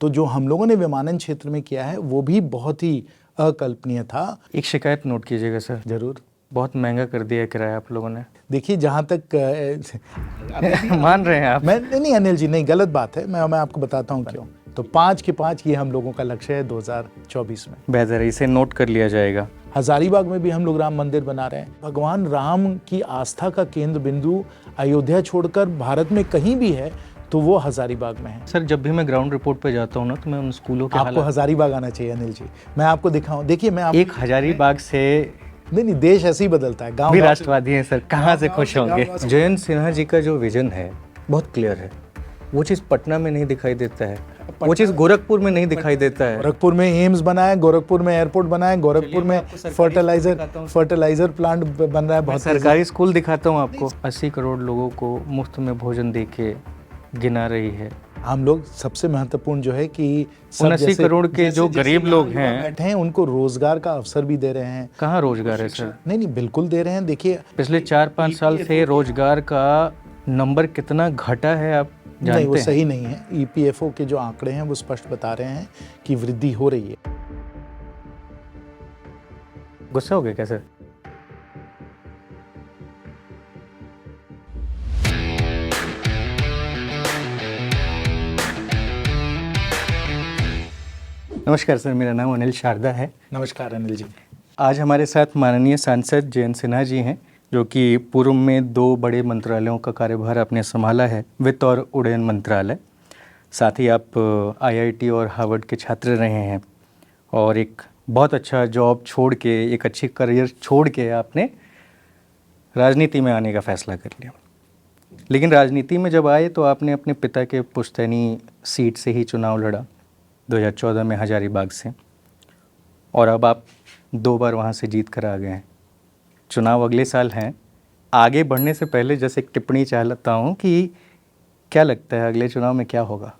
तो जो हम लोगों ने विमानन क्षेत्र में किया है वो भी बहुत ही अकल्पनीय था। एक शिकायत नोट कीजिएगा सर, जरूर। बहुत महंगा कर दिया है किराया आप लोगों ने। देखिए जहाँ तक मान रहे हैं आप? मैं नहीं अनिल जी, नहीं, गलत बात है। मैं आपको बताता हूँ क्यों। तो 5 के 5 ये हम लोगों का लक्ष्य है 2024 में। बेहतर है, इसे नोट कर लिया जाएगा। हजारीबाग में भी हम लोग राम मंदिर बना रहे हैं। भगवान राम की आस्था का केंद्र बिंदु अयोध्या छोड़कर भारत में कहीं भी है तो वो हजारीबाग में है। सर जब भी मैं ग्राउंड रिपोर्ट पे जाता हूँ ना तो मैं उन स्कूलों के आपको हजारीबाग आना चाहिए अनिल जी, मैं आपको दिखाऊं। देखिए मैं एक हजारीबाग से नहीं, देश ऐसे ही बदलता है। गाँव भी राष्ट्रवादी हैं सर, कहाँ से खुश होंगे। जयंत सिन्हा जी का जो विजन है बहुत क्लियर है। वो चीज़ पटना में नहीं दिखाई देता है, वो चीज़ गोरखपुर में नहीं दिखाई देता है। गोरखपुर में एम्स बना है, गोरखपुर में एयरपोर्ट बना है, गोरखपुर में फर्टिलाइजर प्लांट बन रहा है। बहुत सरकारी स्कूल दिखाता हूँ आपको, 80 करोड़ लोगों को मुफ्त में भोजन दे के गिना रही है। हम लोग सबसे महत्वपूर्ण जो है कि 80 करोड़ के जो गरीब लोग हैं उनको रोजगार का अवसर भी दे रहे हैं। कहाँ रोजगार है सर? नहीं, बिल्कुल दे रहे हैं। देखिए पिछले 4-5 साल से रोजगार का नंबर कितना घटा है आप जानते हैं? नहीं, वो सही नहीं है। EPFO के जो आंकड़े हैं वो स्पष्ट बता रहे हैं कि वृद्धि हो रही है। गुस्सा हो गया क्या सर? नमस्कार सर, मेरा नाम अनिल शारदा है। नमस्कार अनिल जी। आज हमारे साथ माननीय सांसद जयंत सिन्हा जी हैं, जो कि पूर्व में 2 बड़े मंत्रालयों का कार्यभार आपने संभाला है, वित्त और उड्डयन मंत्रालय। साथ ही आप IIT और हार्वर्ड के छात्र रहे हैं और एक बहुत अच्छा जॉब छोड़ के, एक अच्छी करियर छोड़ के आपने राजनीति में आने का फैसला कर लिया। लेकिन राजनीति में जब आए तो आपने अपने पिता के पुश्तैनी सीट से ही चुनाव लड़ा 2014 में हजारीबाग से, और अब आप 2 बार वहाँ से जीत कर आ गए हैं। चुनाव अगले साल हैं। आगे बढ़ने से पहले जैसे एक टिप्पणी चाहता हूँ कि क्या लगता है अगले चुनाव में क्या होगा?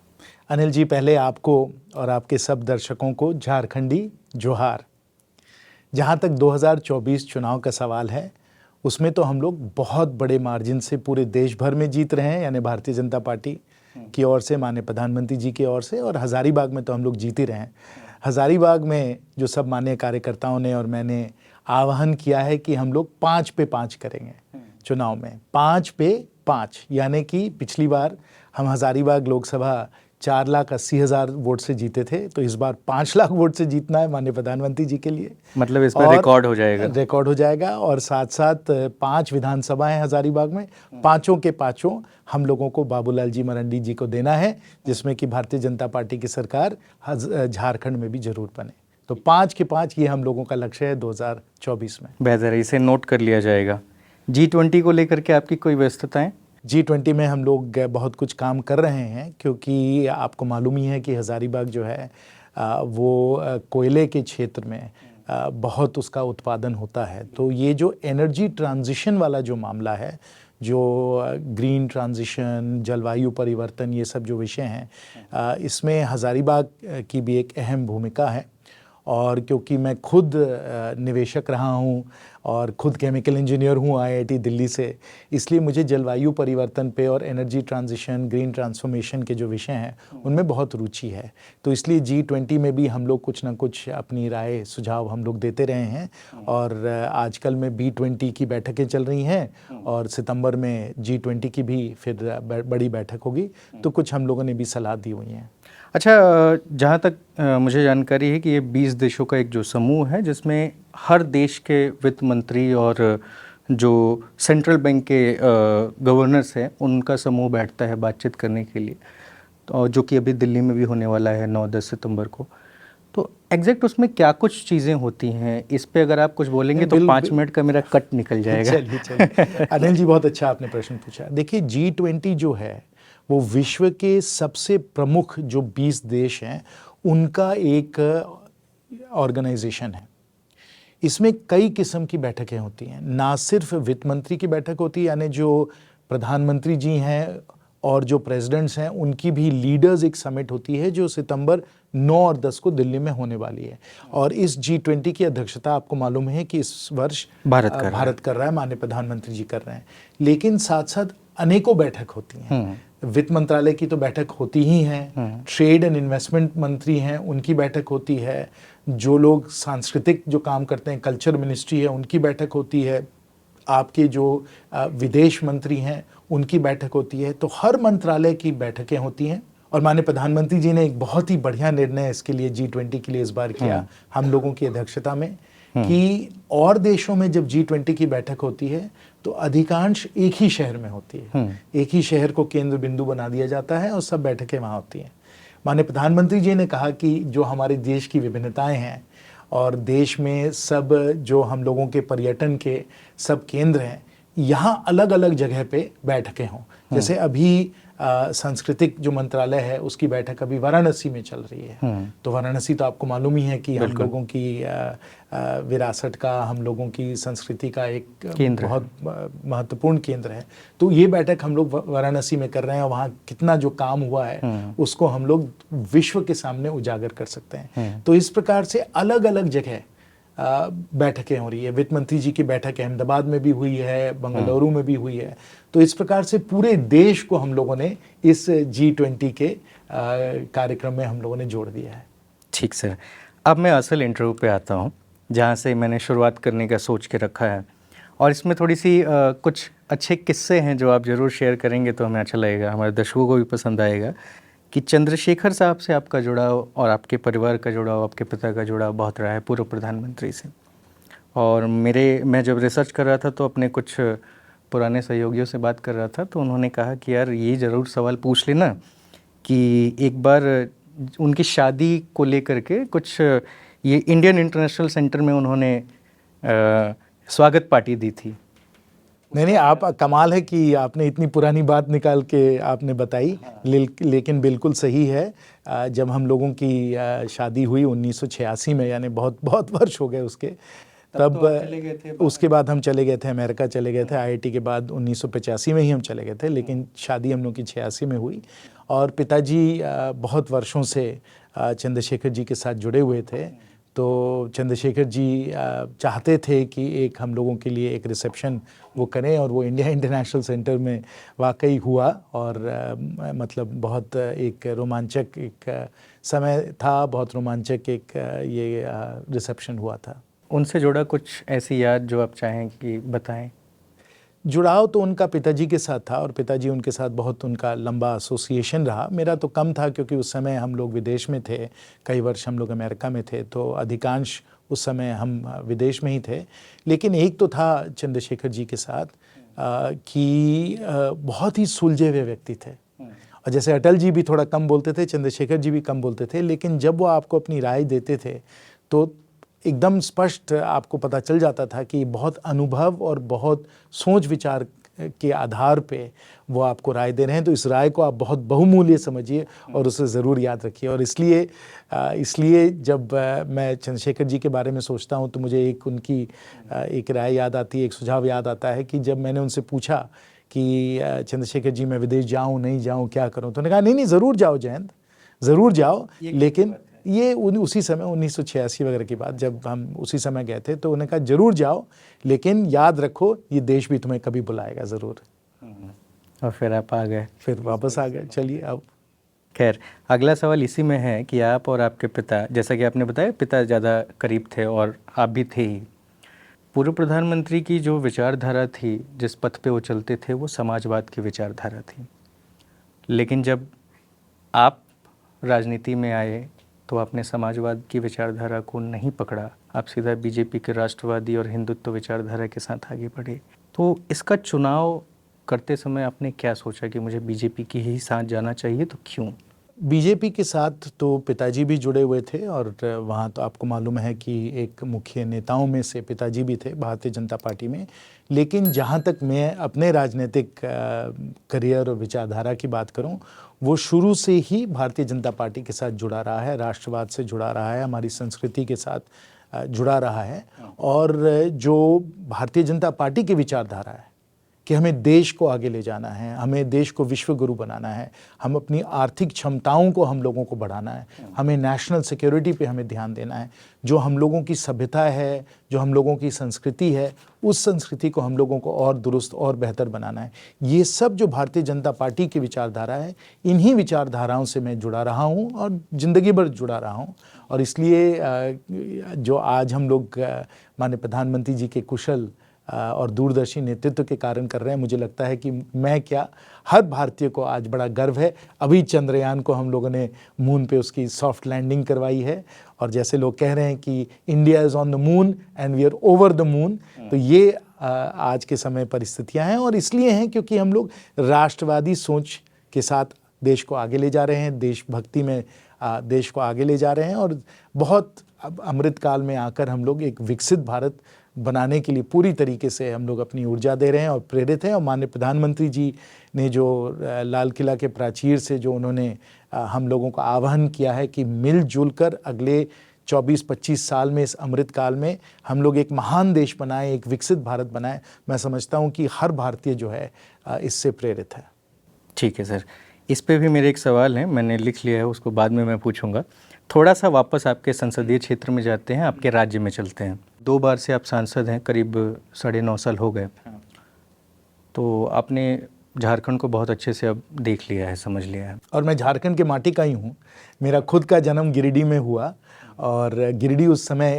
अनिल जी, पहले आपको और आपके सब दर्शकों को झारखंडी जोहार। जहाँ तक 2024 चुनाव का सवाल है उसमें तो हम लोग बहुत बड़े मार्जिन से पूरे देश भर में जीत रहे हैं, यानी भारतीय जनता पार्टी की ओर से, माननीय प्रधानमंत्री जी की ओर से, और हजारीबाग में तो हम लोग जीत ही रहे हैं। हजारीबाग में जो सब माननीय कार्यकर्ताओं ने और मैंने आह्वान किया है कि हम लोग 5 पे 5 करेंगे चुनाव में। 5 पे 5 यानी कि पिछली बार हम हजारीबाग लोकसभा 4,80,000 वोट से जीते थे, तो इस बार 5 लाख वोट से जीतना है माननीय प्रधानमंत्री जी के लिए। मतलब इस पर रिकॉर्ड हो जाएगा। रिकॉर्ड हो जाएगा। और साथ साथ 5 विधानसभा हैं हजारीबाग में, 5 के 5 हम लोगों को बाबूलाल जी मरंडी जी को देना है, जिसमें कि भारतीय जनता पार्टी की सरकार झारखंड में भी जरूर बने। तो 5 के 5 ये हम लोगों का लक्ष्य है 2024 में। बेहतर है, इसे नोट कर लिया जाएगा। G20 को लेकर के आपकी कोई व्यस्तताएं? G20 में हम लोग बहुत कुछ काम कर रहे हैं, क्योंकि आपको मालूम ही है कि हजारीबाग जो है वो कोयले के क्षेत्र में बहुत उसका उत्पादन होता है। तो ये जो एनर्जी ट्रांजिशन वाला जो मामला है, जो ग्रीन ट्रांजिशन, जलवायु परिवर्तन, ये सब जो विषय हैं, इसमें हजारीबाग की भी एक अहम भूमिका है। और क्योंकि मैं खुद निवेशक रहा हूँ और खुद केमिकल इंजीनियर हूँ IIT दिल्ली से, इसलिए मुझे जलवायु परिवर्तन पे और एनर्जी ट्रांजिशन, ग्रीन ट्रांसफॉर्मेशन के जो विषय हैं उनमें बहुत रुचि है। तो इसलिए G20 में भी हम लोग कुछ ना कुछ अपनी राय सुझाव हम लोग देते रहे हैं। और आजकल में B20 की बैठकें चल रही हैं और सितंबर में G20 की भी फिर बड़ी बैठक होगी, तो कुछ हम लोगों ने भी सलाह दी हुई हैं। अच्छा, जहाँ तक मुझे जानकारी है कि ये 20 देशों का एक जो समूह है, जिसमें हर देश के वित्त मंत्री और जो सेंट्रल बैंक के गवर्नर्स हैं उनका समूह बैठता है बातचीत करने के लिए, तो जो कि अभी दिल्ली में भी होने वाला है 9-10 सितंबर को। तो एग्जैक्ट उसमें क्या कुछ चीज़ें होती हैं, इस पे अगर आप कुछ बोलेंगे तो 5 मिनट का मेरा कट निकल जाएगा। चलिए अनिल जी, बहुत अच्छा आपने प्रश्न पूछा। देखिए G20 जो है वो विश्व के सबसे प्रमुख जो 20 देश हैं उनका एक ऑर्गेनाइजेशन है। इसमें कई किस्म की बैठकें होती हैं। ना सिर्फ वित्त मंत्री की बैठक होती है, यानी जो प्रधानमंत्री जी हैं और जो प्रेसिडेंट्स हैं उनकी भी लीडर्स एक समिट होती है, जो सितंबर 9 और 10 को दिल्ली में होने वाली है। और इस G20 की अध्यक्षता आपको मालूम है कि इस वर्ष भारत कर रहा है, माननीय प्रधानमंत्री जी कर रहे हैं। लेकिन साथ साथ अनेकों बैठक होती हैं। वित्त मंत्रालय की तो बैठक होती ही है, ट्रेड एंड इन्वेस्टमेंट मंत्री हैं उनकी बैठक होती है, जो लोग सांस्कृतिक जो काम करते हैं कल्चर मिनिस्ट्री है उनकी बैठक होती है, आपके जो विदेश मंत्री हैं उनकी बैठक होती है। तो हर मंत्रालय की बैठकें होती हैं और माननीय प्रधानमंत्री जी ने एक बहुत ही बढ़िया निर्णय इसके लिए G20 के लिए इस बार किया हम लोगों की अध्यक्षता में कि और देशों में जब G20 की बैठक होती है तो अधिकांश एक ही शहर में होती है, एक ही शहर को केंद्र बिंदु बना दिया जाता है और सब बैठकें वहाँ होती हैं। माननीय प्रधानमंत्री जी ने कहा कि जो हमारे देश की विभिन्नताएं हैं और देश में सब जो हम लोगों के पर्यटन के सब केंद्र हैं, यहाँ अलग अलग जगह पे बैठकें हों। जैसे अभी सांस्कृतिक जो मंत्रालय है उसकी बैठक अभी वाराणसी में चल रही है। तो वाराणसी तो आपको मालूम ही है कि हम लोगों की विरासत का, हम लोगों की संस्कृति का एक बहुत महत्वपूर्ण केंद्र है। तो ये बैठक हम लोग वाराणसी में कर रहे हैं और वहाँ कितना जो काम हुआ है उसको हम लोग विश्व के सामने उजागर कर सकते हैं। तो इस प्रकार से अलग अलग जगह बैठकें हो रही है। वित्त मंत्री जी की बैठक अहमदाबाद में भी हुई है, बंगलुरु में भी हुई है। तो इस प्रकार से पूरे देश को हम लोगों ने इस G20 के कार्यक्रम में हम लोगों ने जोड़ दिया है। ठीक सर, अब मैं असल इंटरव्यू पे आता हूँ जहाँ से मैंने शुरुआत करने का सोच के रखा है, और इसमें थोड़ी सी कुछ अच्छे किस्से हैं जो आप ज़रूर शेयर करेंगे तो हमें अच्छा लगेगा, हमारे दर्शकों को भी पसंद आएगा कि चंद्रशेखर साहब से आपका जुड़ाव और आपके परिवार का जुड़ाव, आपके पिता का जुड़ाव बहुत रहा है पूर्व प्रधानमंत्री से। और मैं जब रिसर्च कर रहा था तो अपने कुछ पुराने सहयोगियों से बात कर रहा था तो उन्होंने कहा कि यार ये ज़रूर सवाल पूछ लेना कि एक बार उनकी शादी को लेकर के कुछ ये इंडियन इंटरनेशनल सेंटर में उन्होंने स्वागत पार्टी दी थी। नहीं, आप कमाल है कि आपने इतनी पुरानी बात निकाल के आपने बताई, लेकिन बिल्कुल सही है। जब हम लोगों की शादी हुई 1986 में, यानी बहुत बहुत वर्ष हो गए उसके, तब तो उसके बाद हम चले गए थे अमेरिका, चले गए थे IIT के बाद 1985 में ही हम चले गए थे, लेकिन शादी हम लोग की 86 में हुई। और पिताजी बहुत वर्षों से चंद्रशेखर जी के साथ जुड़े हुए थे। तो चंद्रशेखर जी चाहते थे कि एक हम लोगों के लिए एक रिसेप्शन वो करें, और वो इंडिया इंटरनेशनल सेंटर में वाकई हुआ। और मतलब बहुत एक रोमांचक एक समय था, बहुत रोमांचक एक ये रिसेप्शन हुआ था। उनसे जुड़ा कुछ ऐसी याद जो आप चाहें कि बताएं? जुड़ाव तो उनका पिताजी के साथ था और पिताजी उनके साथ बहुत उनका लंबा एसोसिएशन रहा। मेरा तो कम था क्योंकि उस समय हम लोग विदेश में थे, कई वर्ष हम लोग अमेरिका में थे, तो अधिकांश उस समय हम विदेश में ही थे। लेकिन एक तो था चंद्रशेखर जी के साथ कि बहुत ही सुलझे हुए व्यक्ति थे। और जैसे अटल जी भी थोड़ा कम बोलते थे, चंद्रशेखर जी भी कम बोलते थे, लेकिन जब वो आपको अपनी राय देते थे तो एकदम स्पष्ट आपको पता चल जाता था कि बहुत अनुभव और बहुत सोच विचार के आधार पे वो आपको राय दे रहे हैं। तो इस राय को आप बहुत बहुमूल्य समझिए और उसे ज़रूर याद रखिए। और इसलिए जब मैं चंद्रशेखर जी के बारे में सोचता हूँ तो मुझे एक उनकी एक राय याद आती है, एक सुझाव याद आता है कि जब मैंने उनसे पूछा कि चंद्रशेखर जी मैं विदेश जाऊँ नहीं जाऊँ, क्या करूँ, तो उन्होंने कहा नहीं ज़रूर जाओ जयंत, ज़रूर जाओ। लेकिन ये उसी समय 1986 वगैरह की बात, जब हम उसी समय गए थे, तो उन्होंने कहा जरूर जाओ, लेकिन याद रखो ये देश भी तुम्हें कभी बुलाएगा ज़रूर। और फिर आप आ गए, फिर वापस आ गए। चलिए अब खैर अगला सवाल इसी में है कि आप और आपके पिता, जैसा कि आपने बताया पिता ज़्यादा करीब थे और आप भी थे ही, पूर्व प्रधानमंत्री की जो विचारधारा थी, जिस पथ पे वो चलते थे, वो समाजवाद की विचारधारा थी। लेकिन जब आप राजनीति में आए तो आपने समाजवाद की विचारधारा को नहीं पकड़ा, आप सीधा बीजेपी के राष्ट्रवादी और हिंदुत्व विचारधारा के साथ आगे बढ़े। तो इसका चुनाव करते समय आपने क्या सोचा कि मुझे बीजेपी की ही साथ जाना चाहिए, तो क्यों? बीजेपी के साथ तो पिताजी भी जुड़े हुए थे और वहाँ तो आपको मालूम है कि एक मुख्य नेताओं में से पिताजी भी थे भारतीय जनता पार्टी में। लेकिन जहाँ तक मैं अपने राजनीतिक करियर और विचारधारा की बात करूँ, वो शुरू से ही भारतीय जनता पार्टी के साथ जुड़ा रहा है, राष्ट्रवाद से जुड़ा रहा है, हमारी संस्कृति के साथ जुड़ा रहा है। और जो भारतीय जनता पार्टी की विचारधारा है, कि हमें देश को आगे ले जाना है, हमें देश को विश्व गुरु बनाना है, हम अपनी आर्थिक क्षमताओं को हम लोगों को बढ़ाना है, हमें नेशनल सिक्योरिटी पे हमें ध्यान देना है। जो हम लोगों की सभ्यता है, जो हम लोगों की संस्कृति है, उस संस्कृति को हम लोगों को और दुरुस्त और बेहतर बनाना है। ये सब जो भारतीय जनता पार्टी की विचारधारा है, इन्हीं विचारधाराओं से मैं जुड़ा रहा हूँ और ज़िंदगी भर जुड़ा रहा हूँ। और इसलिए जो आज हम लोग माननीय प्रधानमंत्री जी के कुशल और दूरदर्शी नेतृत्व के कारण कर रहे हैं, मुझे लगता है कि मैं क्या, हर भारतीय को आज बड़ा गर्व है। अभी चंद्रयान को हम लोगों ने मून पे उसकी सॉफ्ट लैंडिंग करवाई है, और जैसे लोग कह रहे हैं कि India is on the moon and we are over the moon, तो ये आज के समय परिस्थितियां हैं। और इसलिए हैं क्योंकि हम लोग राष्ट्रवादी सोच के साथ देश को आगे ले जा रहे हैं, देशभक्ति में देश को आगे ले जा रहे हैं, और बहुत अब अमृतकाल में आकर हम लोग एक विकसित भारत बनाने के लिए पूरी तरीके से हम लोग अपनी ऊर्जा दे रहे हैं और प्रेरित हैं। और माननीय प्रधानमंत्री जी ने जो लाल किला के प्राचीर से जो उन्होंने हम लोगों को आह्वान किया है कि मिलजुल कर अगले 24-25 साल में, इस अमृतकाल में हम लोग एक महान देश बनाएं, एक विकसित भारत बनाएं, मैं समझता हूं कि हर भारतीय जो है इससे प्रेरित है। ठीक है सर, इस पे भी मेरे एक सवाल है, मैंने लिख लिया है, उसको बाद में मैं पूछूंगा। थोड़ा सा वापस आपके संसदीय क्षेत्र में जाते हैं, आपके राज्य में चलते हैं। 2 बार से आप सांसद हैं, करीब 9.5 साल हो गए। तो आपने झारखंड को बहुत अच्छे से अब देख लिया है, समझ लिया है। और मैं झारखंड के माटी का ही हूँ। मेरा खुद का जन्म गिरिडीह में हुआ, और गिरिडीह उस समय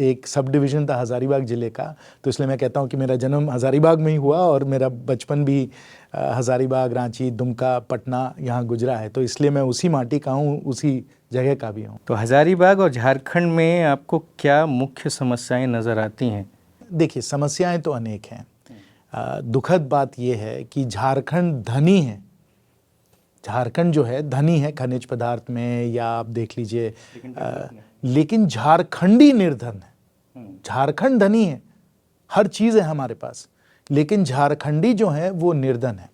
एक सब डिवीज़न था हज़ारीबाग ज़िले का, तो इसलिए मैं कहता हूँ कि मेरा जन्म हज़ारीबाग में ही हुआ और मेरा बचपन भी हज़ारीबाग, रांची, दुमका, पटना यहाँ गुजरा है। तो इसलिए मैं उसी माटी का हूँ, उसी जगह का भी हूँ। तो हज़ारीबाग और झारखंड में आपको क्या मुख्य समस्याएं नज़र आती हैं? देखिए, समस्याएं तो अनेक हैं। दुखद बात यह है कि झारखंड धनी है, झारखंड जो है धनी है खनिज पदार्थ में, या आप देख लीजिए, लेकिन झारखंडी निर्धन है। झारखंड धनी है, हर चीज़ है हमारे पास, लेकिन झारखंडी जो है वो निर्धन है।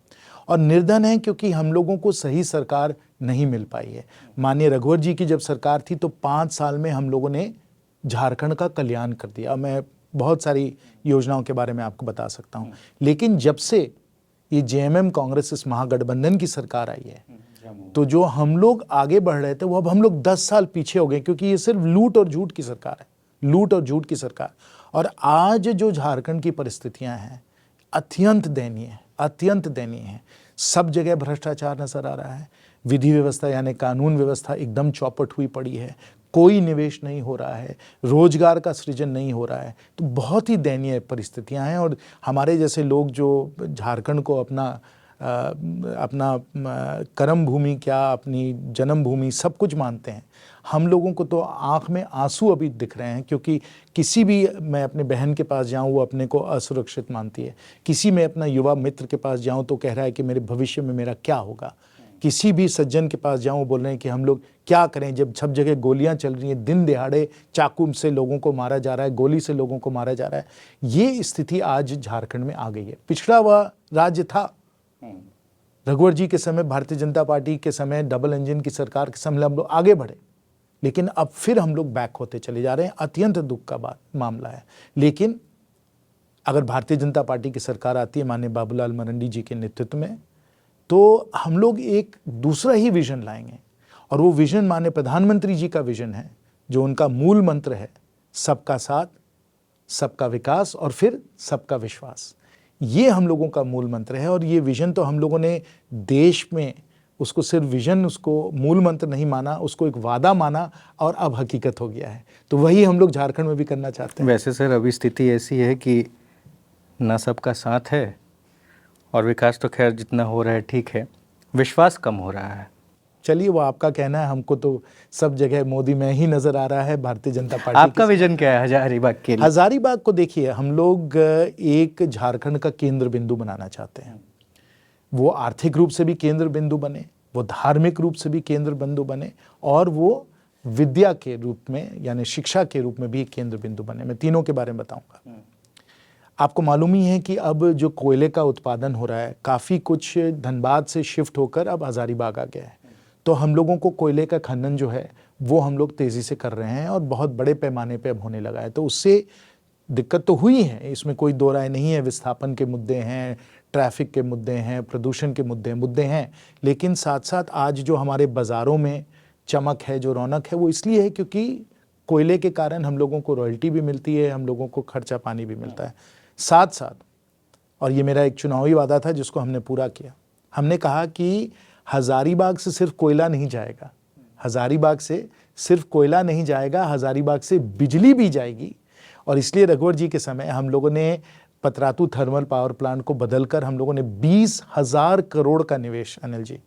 और निर्धन है क्योंकि हम लोगों को सही सरकार नहीं मिल पाई है। माननीय रघुवर जी की जब सरकार थी तो 5 साल में हम लोगों ने झारखंड का कल्याण कर दिया। मैं बहुत सारी योजनाओं के बारे में आपको बता सकता हूँ, लेकिन जब से ये जेएमएम कांग्रेस इस महागठबंधन की सरकार आई है, तो जो हम लोग आगे बढ़ रहे थे वो अब हम लोग 10 साल पीछे हो गए, क्योंकि ये सिर्फ लूट और झूठ की सरकार है, लूट और झूठ की सरकार। और आज जो झारखंड की परिस्थितियां हैं अत्यंत दयनीय है, अत्यंत दयनीय है। सब जगह भ्रष्टाचार नजर आ रहा है, विधि व्यवस्था यानी कानून व्यवस्था एकदम चौपट हुई पड़ी है, कोई निवेश नहीं हो रहा है, रोजगार का सृजन नहीं हो रहा है। तो बहुत ही दयनीय परिस्थितियां हैं। और हमारे जैसे लोग जो झारखंड को अपना कर्म भूमि, क्या अपनी जन्मभूमि सब कुछ मानते हैं, हम लोगों को तो आंख में आंसू अभी दिख रहे हैं। क्योंकि किसी भी, मैं अपने बहन के पास जाऊं वो अपने को असुरक्षित मानती है, किसी में अपना युवा मित्र के पास जाऊं तो कह रहा है कि मेरे भविष्य में मेरा क्या होगा, किसी भी सज्जन के पास जाऊं बोल रहे हैं कि हम लोग क्या करें जब सब जगह गोलियां चल रही हैं, दिन दिहाड़े चाकू से लोगों को मारा जा रहा है, गोली से लोगों को मारा जा रहा है। ये स्थिति आज झारखंड में आ गई है। पिछड़ा हुआ राज्य था, रघुवर जी के समय, भारतीय जनता पार्टी के समय, डबल इंजन की सरकार के समय हम लोग आगे बढ़े, लेकिन अब फिर हम लोग बैक होते चले जा रहे हैं। अत्यंत दुख का मामला है। लेकिन अगर भारतीय जनता पार्टी की सरकार आती है माननीय बाबूलाल मरंडी जी के नेतृत्व में, तो हम लोग एक दूसरा ही विजन लाएंगे। और वो विजन माननीय प्रधानमंत्री जी का विजन है, जो उनका मूल मंत्र है, सबका साथ, सबका विकास और फिर सबका विश्वास। ये हम लोगों का मूल मंत्र है। और ये विजन तो हम लोगों ने देश में उसको सिर्फ विजन, उसको मूल मंत्र नहीं माना, उसको एक वादा माना, और अब हकीकत हो गया है। तो वही हम लोग झारखंड में भी करना चाहते हैं। वैसे सर, अभी स्थिति ऐसी है कि ना सबका साथ है, और विकास तो खैर जितना हो रहा है ठीक है, विश्वास कम हो रहा है। चलिए, वो आपका कहना है, हमको तो सब जगह मोदी में ही नज़र आ रहा है, भारतीय जनता पार्टी। आपका विजन क्या है हजारीबाग के लिए? हजारीबाग को देखिए, हम लोग एक झारखंड का केंद्र बिंदु बनाना चाहते हैं। वो आर्थिक रूप से भी केंद्र बिंदु बने, वो धार्मिक रूप से भी केंद्र बिंदु बने, और वो विद्या के रूप में यानी शिक्षा के रूप में भी केंद्र बिंदु बने। मैं तीनों के बारे में बताऊंगा। आपको मालूम ही है कि अब जो कोयले का उत्पादन हो रहा है, काफ़ी कुछ धनबाद से शिफ्ट होकर अब हजारीबाग आ गया है। तो हम लोगों को कोयले का खनन जो है वो हम लोग तेज़ी से कर रहे हैं, और बहुत बड़े पैमाने पे अब होने लगा है। तो उससे दिक्कत तो हुई है, इसमें कोई दो राय नहीं है। विस्थापन के मुद्दे हैं, ट्रैफिक के मुद्दे हैं, प्रदूषण के मुद्दे हैं, लेकिन साथ साथ आज जो हमारे बाज़ारों में चमक है, जो रौनक है, वो इसलिए है क्योंकि कोयले के कारण हम लोगों को रॉयल्टी भी मिलती है, हम लोगों को खर्चा पानी भी मिलता है। साथ साथ, और ये मेरा एक चुनावी वादा था जिसको हमने पूरा किया, हमने कहा कि हज़ारीबाग से सिर्फ कोयला नहीं जाएगा, हज़ारीबाग से सिर्फ कोयला नहीं जाएगा, हज़ारीबाग से बिजली भी जाएगी। और इसलिए रघुवर जी के समय हम लोगों ने पतरातू थर्मल पावर प्लांट को बदलकर हम लोगों ने 20,000 करोड़ का निवेश, अनिल जी,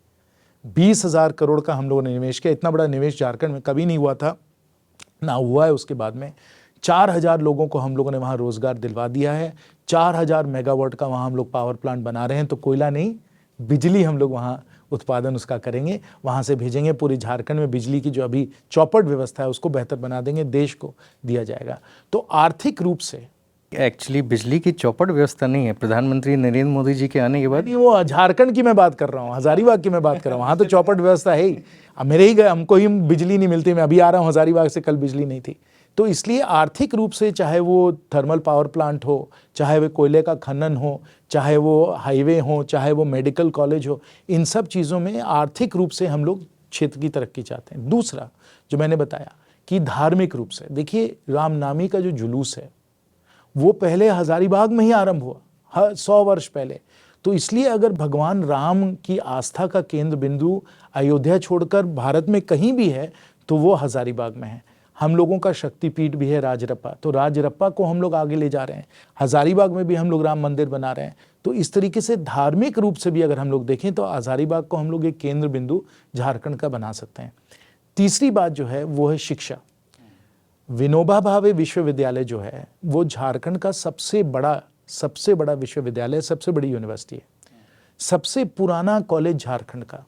20,000 करोड़ का हम लोगों ने निवेश किया। इतना बड़ा निवेश झारखंड में कभी नहीं हुआ था, ना हुआ है। उसके बाद में 4,000 लोगों को हम लोगों ने वहाँ रोज़गार दिलवा दिया है। 4,000 मेगावाट का वहाँ हम लोग पावर प्लांट बना रहे हैं। तो कोयला नहीं, बिजली हम लोग वहाँ उत्पादन उसका करेंगे, वहाँ से भेजेंगे। पूरी झारखंड में बिजली की जो अभी चौपट व्यवस्था है उसको बेहतर बना देंगे, देश को दिया जाएगा। तो आर्थिक रूप से एक्चुअली बिजली की चौपट व्यवस्था नहीं है, प्रधानमंत्री नरेंद्र मोदी जी के आने के बाद। नहीं, वो झारखंड की मैं बात कर रहा हूँ, हज़ारीबाग की मैं बात कर रहा हूँ। वहाँ तो चौपट व्यवस्था है ही। अब मेरे ही हमको ही बिजली नहीं मिलती, मैं अभी आ रहा हूँ हज़ारीबाग से, कल बिजली नहीं थी। तो इसलिए आर्थिक रूप से, चाहे वो थर्मल पावर प्लांट हो, चाहे वो कोयले का खनन हो, चाहे वो हाईवे हो, चाहे वो मेडिकल कॉलेज हो, इन सब चीज़ों में आर्थिक रूप से हम लोग क्षेत्र की तरक्की चाहते हैं। दूसरा जो मैंने बताया कि धार्मिक रूप से, देखिए रामनामी का जो जुलूस है वो पहले हज़ारीबाग में ही आरंभ हुआ, 100 वर्ष पहले। तो इसलिए अगर भगवान राम की आस्था का केंद्र बिंदु अयोध्या छोड़कर भारत में कहीं भी है तो वो हज़ारीबाग में है। हम लोगों का शक्तिपीठ भी है राजरप्पा, तो राजरप्पा को हम लोग आगे ले जा रहे हैं। हज़ारीबाग में भी हम लोग राम मंदिर बना रहे हैं। तो इस तरीके से धार्मिक रूप से भी अगर हम लोग देखें तो हज़ारीबाग को हम लोग एक केंद्र बिंदु झारखंड का बना सकते हैं। तीसरी बात जो है वो है शिक्षा। विनोबा भावे विश्वविद्यालय जो है वो झारखंड का सबसे बड़ा विश्वविद्यालय, सबसे बड़ी यूनिवर्सिटी है। सबसे पुराना कॉलेज झारखंड का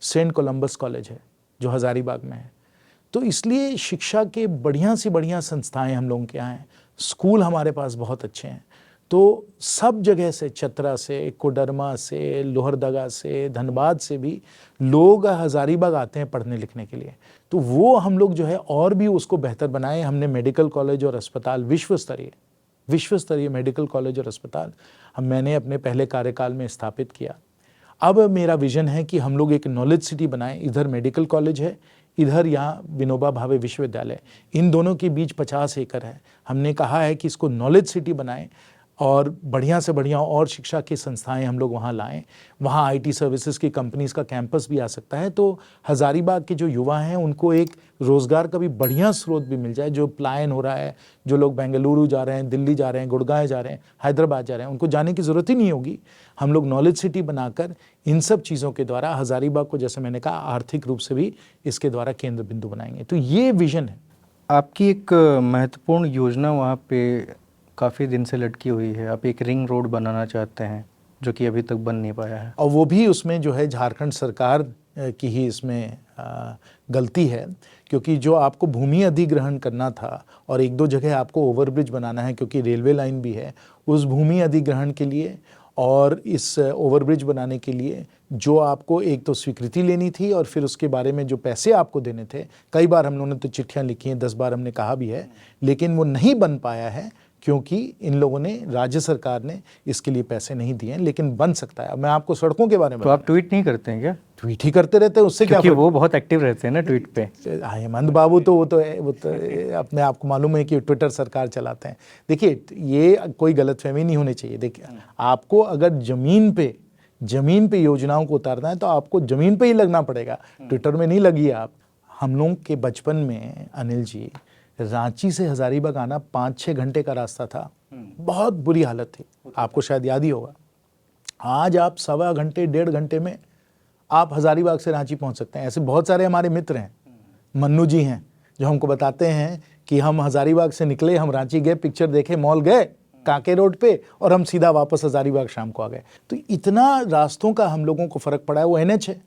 सेंट कोलंबस कॉलेज है जो हज़ारीबाग में है। तो इसलिए शिक्षा के बढ़िया सी बढ़िया संस्थाएं हम लोगों के यहाँ हैं, स्कूल हमारे पास बहुत अच्छे हैं। तो सब जगह से, चतरा से, कोडरमा से, लोहरदगा से, धनबाद से भी लोग हज़ारीबाग आते हैं पढ़ने लिखने के लिए। तो वो हम लोग जो है और भी उसको बेहतर बनाए। हमने मेडिकल कॉलेज और अस्पताल, विश्व स्तरीय मेडिकल कॉलेज और अस्पताल मैंने अपने पहले कार्यकाल में स्थापित किया। अब मेरा विज़न है कि हम लोग एक नॉलेज सिटी बनाएं। इधर मेडिकल कॉलेज है, इधर यहाँ विनोबा भावे विश्वविद्यालय, इन दोनों के बीच 50 एकड़ है। हमने कहा है कि इसको नॉलेज सिटी बनाएं और बढ़िया से बढ़िया और शिक्षा की संस्थाएं हम लोग वहाँ लाएं। वहाँ आईटी सर्विसेज की कंपनीज का कैंपस भी आ सकता है। तो हज़ारीबाग के जो युवा हैं उनको एक रोज़गार का भी बढ़िया स्रोत भी मिल जाए। जो पलायन हो रहा है, जो लोग बेंगलुरु जा रहे हैं, दिल्ली जा रहे हैं, गुड़गांव जा रहे हैं, हैदराबाद जा रहे हैं, उनको जाने की ज़रूरत ही नहीं होगी। हम लोग नॉलेज सिटी बनाकर इन सब चीज़ों के द्वारा हज़ारीबाग को, जैसे मैंने कहा, आर्थिक रूप से भी इसके द्वारा केंद्र बिंदु बनाएंगे। तो ये विज़न है। आपकी एक महत्वपूर्ण योजना वहाँ पे काफ़ी दिन से लटकी हुई है, आप एक रिंग रोड बनाना चाहते हैं जो कि अभी तक बन नहीं पाया है। और वो भी उसमें जो है झारखंड सरकार की ही इसमें गलती है, क्योंकि जो आपको भूमि अधिग्रहण करना था और एक दो जगह आपको ओवरब्रिज बनाना है क्योंकि रेलवे लाइन भी है, उस भूमि अधिग्रहण के लिए और इस ओवरब्रिज बनाने के लिए जो आपको एक तो स्वीकृति लेनी थी और फिर उसके बारे में जो पैसे आपको देने थे, कई बार हम लोगों ने तो चिट्ठियाँ लिखी हैं, 10 बार हमने कहा भी है, लेकिन वो नहीं बन पाया है क्योंकि इन लोगों ने, राज्य सरकार ने इसके लिए पैसे नहीं दिए हैं। लेकिन बन सकता है। अब मैं आपको सड़कों के बारे में, तो आप ट्वीट नहीं करते हैं क्या? ट्वीट ही करते रहते हैं, उससे क्या? क्योंकि वो बहुत एक्टिव रहते हैं ना ट्वीट पे। हेमंत बाबू तो वो तो अपने आप को मालूम है कि ट्विटर सरकार चलाते हैं। देखिए, ये कोई गलतफहमी नहीं होनी चाहिए। देखिए, आपको अगर जमीन पे योजनाओं को उतारना है तो आपको जमीन पे ही लगना पड़ेगा, ट्विटर में नहीं लगिए आप। हम लोग के बचपन में अनिल जी, रांची से हज़ारीबाग आना 5-6 घंटे का रास्ता था, बहुत बुरी हालत थी, आपको शायद याद ही होगा। आज आप 1.25 घंटे 1.5 घंटे में आप हज़ारीबाग से रांची पहुंच सकते हैं। ऐसे बहुत सारे हमारे मित्र हैं, मन्नू जी हैं, जो हमको बताते हैं कि हम हज़ारीबाग से निकले, हम रांची गए, पिक्चर देखे, मॉल गए कांके रोड पे और हम सीधा वापस हज़ारीबाग शाम को आ गए। तो इतना रास्तों का हम लोगों को फ़र्क पड़ा है। वो NH है,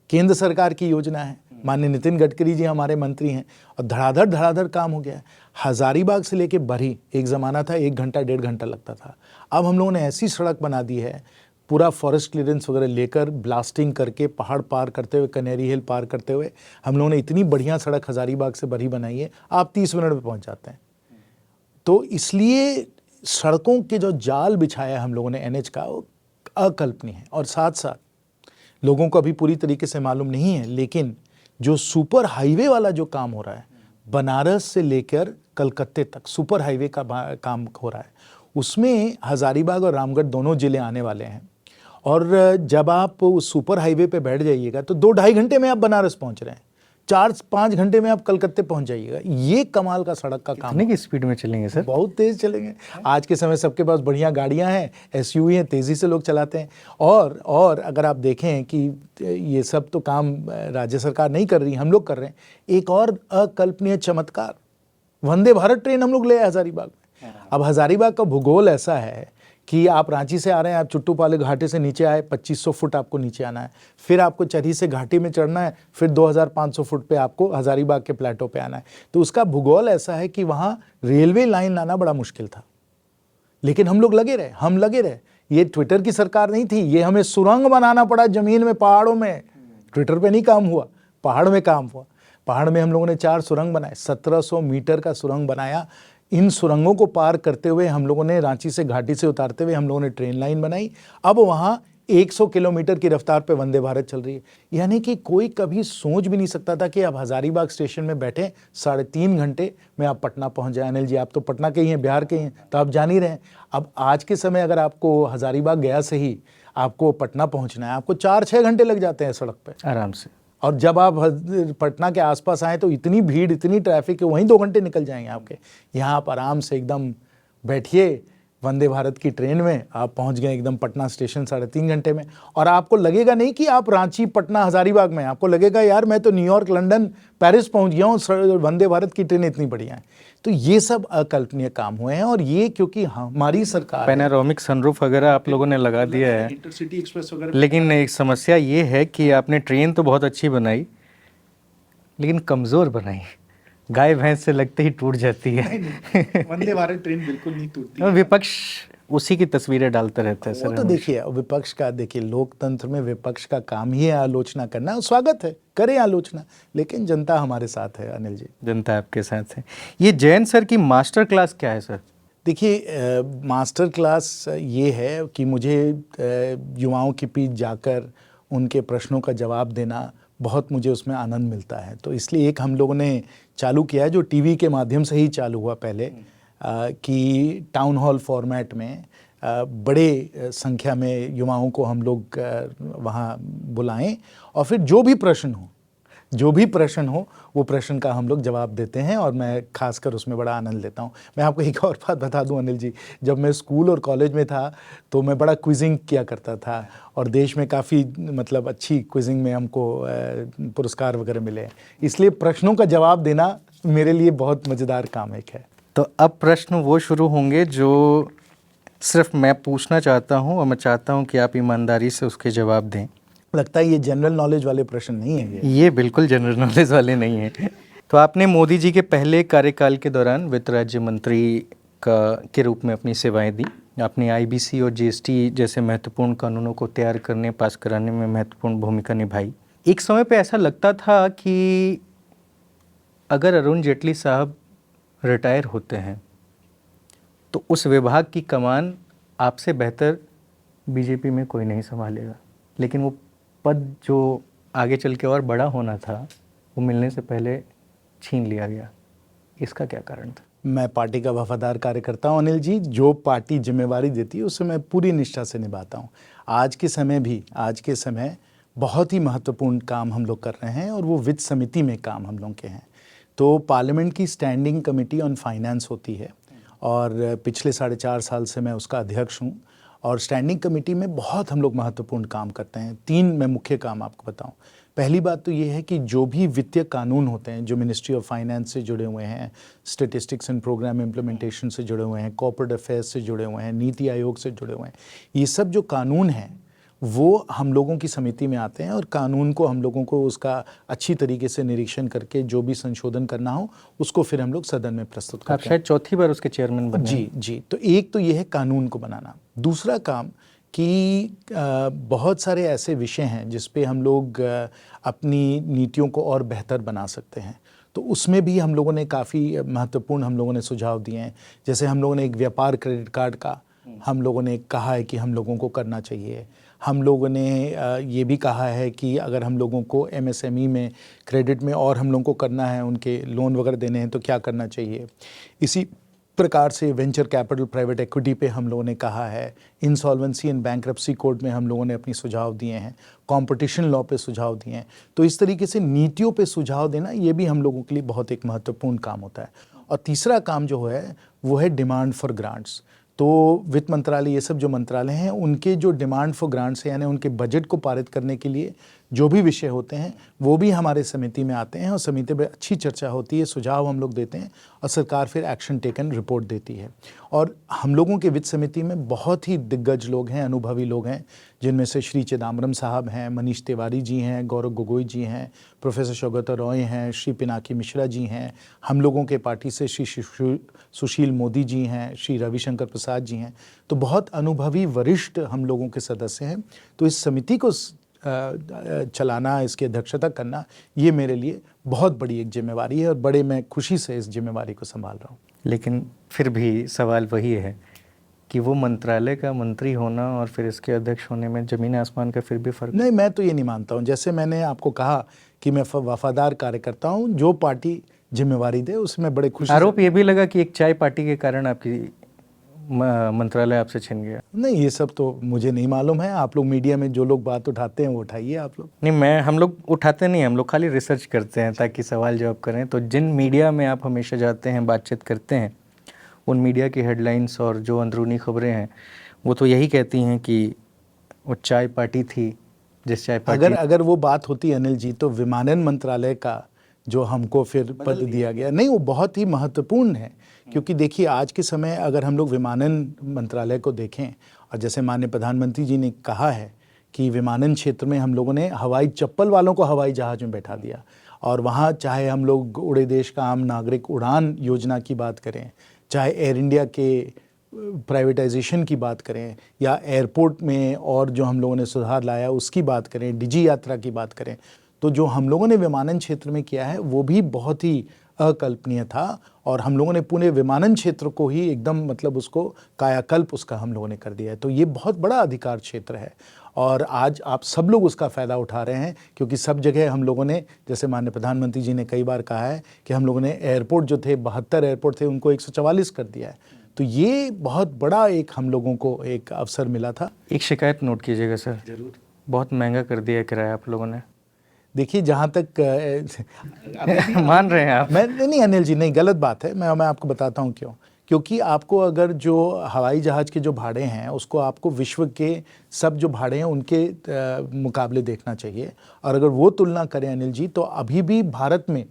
केंद्र सरकार की योजना है, माननीय नितिन गडकरी जी हमारे मंत्री हैं और धड़ाधड़ काम हो गया है। हज़ारीबाग से लेके बरही एक ज़माना था 1 घंटा 1.5 घंटा लगता था। अब हम लोगों ने ऐसी सड़क बना दी है, पूरा फॉरेस्ट क्लियरेंस वगैरह लेकर, ब्लास्टिंग करके, पहाड़ पार करते हुए, कनेरी हिल पार करते हुए हम लोगों ने इतनी बढ़िया सड़क हज़ारीबाग से बरही बनाई है, आप 30 मिनट में पहुँच जाते हैं। तो इसलिए सड़कों के जो जाल बिछाया है हम लोगों ने एनएच का, वो अकल्पनीय है। और साथ साथ लोगों को अभी पूरी तरीके से मालूम नहीं है, लेकिन जो सुपर हाईवे वाला जो काम हो रहा है, बनारस से लेकर कलकत्ते तक सुपर हाईवे का काम हो रहा है, उसमें हज़ारीबाग और रामगढ़ दोनों ज़िले आने वाले हैं। और जब आप उस सुपर हाईवे पे बैठ जाइएगा तो 2-2.5 घंटे में आप बनारस पहुंच रहे हैं, 4-5 घंटे में आप कलकत्ते पहुंच जाइएगा। ये कमाल का सड़क का काम है। कितने की स्पीड में चलेंगे सर? बहुत तेज़ चलेंगे। आज के समय सबके पास बढ़िया गाड़ियां हैं, एसयूवी हैं, तेज़ी से लोग चलाते हैं। और अगर आप देखें कि ये सब तो काम राज्य सरकार नहीं कर रही, हम लोग कर रहे हैं। एक और अकल्पनीय चमत्कार, वंदे भारत ट्रेन हम लोग ले आए हज़ारीबाग में। अब हज़ारीबाग का भूगोल ऐसा है कि आप रांची से आ रहे हैं, आप चुट्टूपाले घाटी से नीचे आए, 2500 फुट आपको नीचे आना है, फिर आपको चरही से घाटी में चढ़ना है, फिर 2500 फुट पे आपको हज़ारीबाग के प्लेटो पे आना है। तो उसका भूगोल ऐसा है कि वहाँ रेलवे लाइन लाना बड़ा मुश्किल था, लेकिन हम लोग लगे रहे। ये ट्विटर की सरकार नहीं थी, ये हमें सुरंग बनाना पड़ा ज़मीन में, पहाड़ों में। ट्विटर पे नहीं काम हुआ, पहाड़ में काम हुआ। पहाड़ में हम लोगों ने 4 सुरंग बनाए, 1700 मीटर का सुरंग बनाया। इन सुरंगों को पार करते हुए हम लोगों ने रांची से घाटी से उतारते हुए हम लोगों ने ट्रेन लाइन बनाई। अब वहाँ 100 किलोमीटर की रफ्तार पे वंदे भारत चल रही है। यानी कि कोई कभी सोच भी नहीं सकता था कि आप हज़ारीबाग स्टेशन में बैठे 3.5 घंटे में आप पटना पहुँच जाए। अनिल जी, आप तो पटना के ही हैं, बिहार के ही हैं, तो आप जान ही रहे हैं। अब आज के समय अगर आपको हज़ारीबाग गया से ही आपको पटना पहुँचना है, आपको 4-6 घंटे लग जाते हैं सड़क पर आराम से। और जब आप पटना के आसपास आए तो इतनी भीड़, इतनी ट्रैफिक है, वहीं 2 घंटे निकल जाएंगे आपके। यहाँ आप आराम से एकदम बैठिए वंदे भारत की ट्रेन में, आप पहुँच गए एकदम पटना स्टेशन 3.5 घंटे में। और आपको लगेगा नहीं कि आप रांची, पटना, हज़ारीबाग में, आपको लगेगा यार मैं तो न्यूयॉर्क, लंदन, पेरिस पहुँच गया हूँ, वंदे भारत की ट्रेन इतनी बढ़िया है। तो ये सब अकल्पनीय काम हुए हैं। और ये क्योंकि हमारी सरकार, पैनारोमिक सनरूफ वगैरह आप लोगों ने लगा दिया है, इंटरसिटी एक्सप्रेस वगैरह। लेकिन एक समस्या ये है कि आपने ट्रेन तो बहुत अच्छी बनाई, लेकिन कमज़ोर बनाई। गाय भैंस से लगते ही टूट जाती है। वंदे भारत ट्रेन बिल्कुल नहीं टूटती। और विपक्ष उसी की तस्वीरें डालता रहता है वो सर। तो देखिए, विपक्ष का देखिए, लोकतंत्र में विपक्ष का काम ही है आलोचना करना। स्वागत है, करें आलोचना, लेकिन जनता हमारे साथ है अनिल जी। जनता आपके साथ है। ये जैन सर की मास्टर क्लास क्या है सर? देखिए, मास्टर क्लास ये है कि मुझे युवाओं के बीच जाकर उनके प्रश्नों का जवाब देना, बहुत मुझे उसमें आनंद मिलता है। तो इसलिए एक हम लोगों ने चालू किया है, जो टीवी के माध्यम से ही चालू हुआ पहले, कि टाउन हॉल फॉर्मेट में बड़े संख्या में युवाओं को हम लोग वहाँ बुलाएं, और फिर जो भी प्रश्न हो वो प्रश्न का हम लोग जवाब देते हैं। और मैं खासकर उसमें बड़ा आनंद लेता हूँ। मैं आपको एक और बात बता दूँ अनिल जी, जब मैं स्कूल और कॉलेज में था तो मैं बड़ा क्विजिंग किया करता था, और देश में काफ़ी मतलब अच्छी क्विजिंग में हमको पुरस्कार वगैरह मिले। इसलिए प्रश्नों का जवाब देना मेरे लिए बहुत मज़ेदार काम एक है। तो अब प्रश्न वो शुरू होंगे जो सिर्फ मैं पूछना चाहता हूँ, और मैं चाहता हूँ कि आप ईमानदारी से उसके जवाब दें। लगता है ये जनरल नॉलेज वाले प्रश्न नहीं है। ये बिल्कुल जनरल नॉलेज वाले नहीं हैं। तो आपने मोदी जी के पहले कार्यकाल के दौरान वित्त राज्य मंत्री के रूप में अपनी सेवाएं दी। आपने आईबीसी और जीएसटी जैसे महत्वपूर्ण कानूनों को तैयार करने, पास कराने में महत्वपूर्ण भूमिका निभाई। एक समय पे ऐसा लगता था कि अगर अरुण जेटली साहब रिटायर होते हैं तो उस विभाग की कमान आपसे बेहतर बीजेपी में कोई नहीं संभालेगा, लेकिन वो पद जो आगे चल के और बड़ा होना था वो मिलने से पहले छीन लिया गया। इसका क्या कारण था? मैं पार्टी का वफादार कार्यकर्ता हूँ अनिल जी। जो पार्टी जिम्मेवारी देती है उसे मैं पूरी निष्ठा से निभाता हूँ। आज के समय बहुत ही महत्वपूर्ण काम हम लोग कर रहे हैं, और वो वित्त समिति में काम हम लोग के हैं। तो पार्लियामेंट की स्टैंडिंग कमेटी ऑन फाइनेंस होती है, और पिछले 4.5 साल से मैं उसका अध्यक्ष हूँ। और स्टैंडिंग कमेटी में बहुत हम लोग महत्वपूर्ण काम करते हैं। 3 मैं मुख्य काम आपको बताऊं। पहली बात तो ये है कि जो भी वित्तीय कानून होते हैं, जो मिनिस्ट्री ऑफ फाइनेंस से जुड़े हुए हैं, स्टैटिस्टिक्स एंड प्रोग्राम इम्प्लीमेंटेशन से जुड़े हुए हैं, कॉर्पोरेट अफेयर्स से जुड़े हुए हैं, नीति आयोग से जुड़े हुए हैं, ये सब जो कानून हैं वो हम लोगों की समिति में आते हैं, और कानून को हम लोगों को उसका अच्छी तरीके से निरीक्षण करके जो भी संशोधन करना हो उसको फिर हम लोग सदन में प्रस्तुत करते हैं। आप शायद चौथी बार उसके चेयरमैन बने। जी। तो एक तो ये है कानून को बनाना। दूसरा काम कि बहुत सारे ऐसे विषय हैं जिस पे हम लोग अपनी नीतियों को और बेहतर बना सकते हैं। तो उसमें भी हम लोगों ने काफ़ी महत्वपूर्ण हम लोगों ने सुझाव दिए हैं। जैसे हम लोगों ने एक व्यापार क्रेडिट कार्ड का हम लोगों ने कहा है कि हम लोगों को करना चाहिए। हम लोगों ने ये भी कहा है कि अगर हम लोगों को एमएसएमई में क्रेडिट में और हम लोगों को करना है, उनके लोन वगैरह देने हैं तो क्या करना चाहिए। इसी प्रकार से वेंचर कैपिटल, प्राइवेट इक्विटी पे हम लोगों ने कहा है। इंसॉल्वेंसी एंड बैंक्रप्सी कोड में हम लोगों ने अपनी सुझाव दिए हैं। कंपटीशन लॉ पे सुझाव दिए हैं। तो इस तरीके से नीतियों पे सुझाव देना ये भी हम लोगों के लिए बहुत एक महत्वपूर्ण काम होता है। और तीसरा काम जो है वो है डिमांड फॉर ग्रांट्स। तो वित्त मंत्रालय, ये सब जो मंत्रालय हैं, उनके जो डिमांड फॉर ग्रांट्स है, यानी उनके बजट को पारित करने के लिए जो भी विषय होते हैं वो भी हमारे समिति में आते हैं और समिति में अच्छी चर्चा होती है, सुझाव हम लोग देते हैं और सरकार फिर एक्शन टेकन रिपोर्ट देती है। और हम लोगों के वित्त समिति में बहुत ही दिग्गज लोग हैं, अनुभवी लोग हैं, जिनमें से श्री चिदम्बरम साहब हैं, मनीष तिवारी जी हैं, गौरव गोगोई जी हैं, प्रोफेसर सौगता रॉय हैं, श्री पिनाकी मिश्रा जी हैं, हम लोगों के पार्टी से श्री सुशील मोदी जी हैं, श्री रविशंकर प्रसाद जी हैं। तो बहुत अनुभवी वरिष्ठ हम लोगों के सदस्य हैं। तो इस समिति को चलाना, इसकी अध्यक्षता करना, ये मेरे लिए बहुत बड़ी एक जिम्मेवारी है और बड़े मैं खुशी से इस जिम्मेवारी को संभाल रहा हूँ। लेकिन फिर भी सवाल वही है कि वो मंत्रालय का मंत्री होना और फिर इसके अध्यक्ष होने में ज़मीन आसमान का फिर भी फ़र्क। नहीं, मैं तो ये नहीं मानता हूँ। जैसे मैंने आपको कहा कि मैं वफादार कार्यकर्ता हूँ, जो पार्टी जिम्मेवारी दे उसमें बड़े खुशी। आरोप ये भी लगा कि एक चाय पार्टी के कारण आपकी मंत्रालय आपसे छिन गया। नहीं, ये सब तो मुझे नहीं मालूम है। आप लोग मीडिया में जो लोग बात उठाते हैं वो उठाइए आप लोग। नहीं, हम लोग उठाते नहीं, हम लोग खाली रिसर्च करते हैं ताकि सवाल जवाब करें। तो जिन मीडिया में आप हमेशा जाते हैं, बातचीत करते हैं, उन मीडिया की हेडलाइंस और जो अंदरूनी खबरें हैं वो तो यही कहती हैं कि वो चाय पार्टी थी, जिस चाय पार्टी। अगर वो बात होती अनिल जी, तो विमानन मंत्रालय का जो हमको फिर पद दिया गया, नहीं, वो बहुत ही महत्वपूर्ण है। क्योंकि देखिए, आज के समय अगर हम लोग विमानन मंत्रालय को देखें, और जैसे माननीय प्रधानमंत्री जी ने कहा है कि विमानन क्षेत्र में हम लोगों ने हवाई चप्पल वालों को हवाई जहाज में बैठा दिया, और वहाँ चाहे हम लोग उड़े देश का आम नागरिक उड़ान योजना की बात करें, चाहे एयर इंडिया के प्राइवेटाइजेशन की बात करें, या एयरपोर्ट में और जो हम लोगों ने सुधार लाया उसकी बात करें, डिजी यात्रा की बात करें, तो जो हम लोगों ने विमानन क्षेत्र में किया है वो भी बहुत ही अकल्पनीय था। और हम लोगों ने पूरे विमानन क्षेत्र को ही एकदम मतलब उसको कायाकल्प उसका हम लोगों ने कर दिया है। तो ये बहुत बड़ा अधिकार क्षेत्र है और आज आप सब लोग उसका फ़ायदा उठा रहे हैं, क्योंकि सब जगह हम लोगों ने, जैसे माननीय प्रधानमंत्री जी ने कई बार कहा है कि हम लोगों ने एयरपोर्ट जो थे 72 एयरपोर्ट थे उनको 144 कर दिया है। तो ये बहुत बड़ा एक हम लोगों को एक अवसर मिला था। एक शिकायत नोट कीजिएगा सर, जरूर, बहुत महंगा कर दिया किराया आप लोगों ने। देखिए, जहाँ तक मान रहे हैं आप? मैं नहीं अनिल जी, नहीं, गलत बात है। मैं आपको बताता हूँ क्यों। क्योंकि आपको अगर जो हवाई जहाज़ के जो भाड़े हैं उसको आपको विश्व के सब जो भाड़े हैं उनके मुकाबले देखना चाहिए। और अगर वो तुलना करें अनिल जी, तो अभी भी भारत में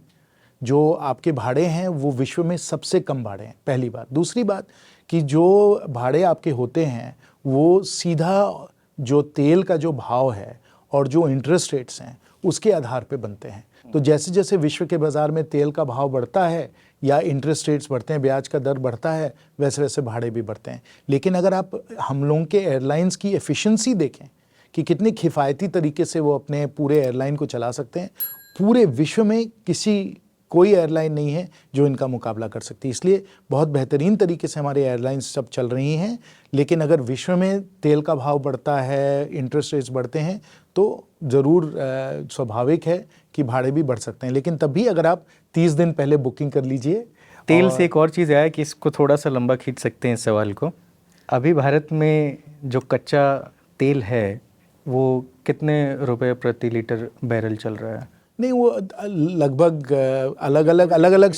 जो आपके भाड़े हैं वो विश्व में सबसे कम भाड़े हैं, पहली बात। दूसरी बात कि जो भाड़े आपके होते हैं वो सीधा जो तेल का जो भाव है और जो इंटरेस्ट रेट्स हैं उसके आधार पे बनते हैं। तो जैसे जैसे विश्व के बाज़ार में तेल का भाव बढ़ता है या इंटरेस्ट रेट्स बढ़ते हैं, ब्याज का दर बढ़ता है, वैसे वैसे भाड़े भी बढ़ते हैं। लेकिन अगर आप हम लोगों के एयरलाइंस की एफिशिएंसी देखें कि कितने किफ़ायती तरीके से वो अपने पूरे एयरलाइन को चला सकते हैं, पूरे विश्व में कोई एयरलाइन नहीं है जो इनका मुकाबला कर सकती। इसलिए बहुत बेहतरीन तरीके से हमारे एयरलाइंस सब चल रही हैं। लेकिन अगर विश्व में तेल का भाव बढ़ता है, इंटरेस्ट रेट्स बढ़ते हैं, तो ज़रूर स्वाभाविक है कि भाड़े भी बढ़ सकते हैं। लेकिन तब भी अगर आप 30 दिन पहले बुकिंग कर लीजिए। तेल से एक और चीज़ आया कि इसको थोड़ा सा लंबा खींच सकते हैं इस सवाल को। अभी भारत में जो कच्चा तेल है वो कितने रुपए प्रति लीटर बैरल चल रहा है? नहीं, वो लगभग अलग अलग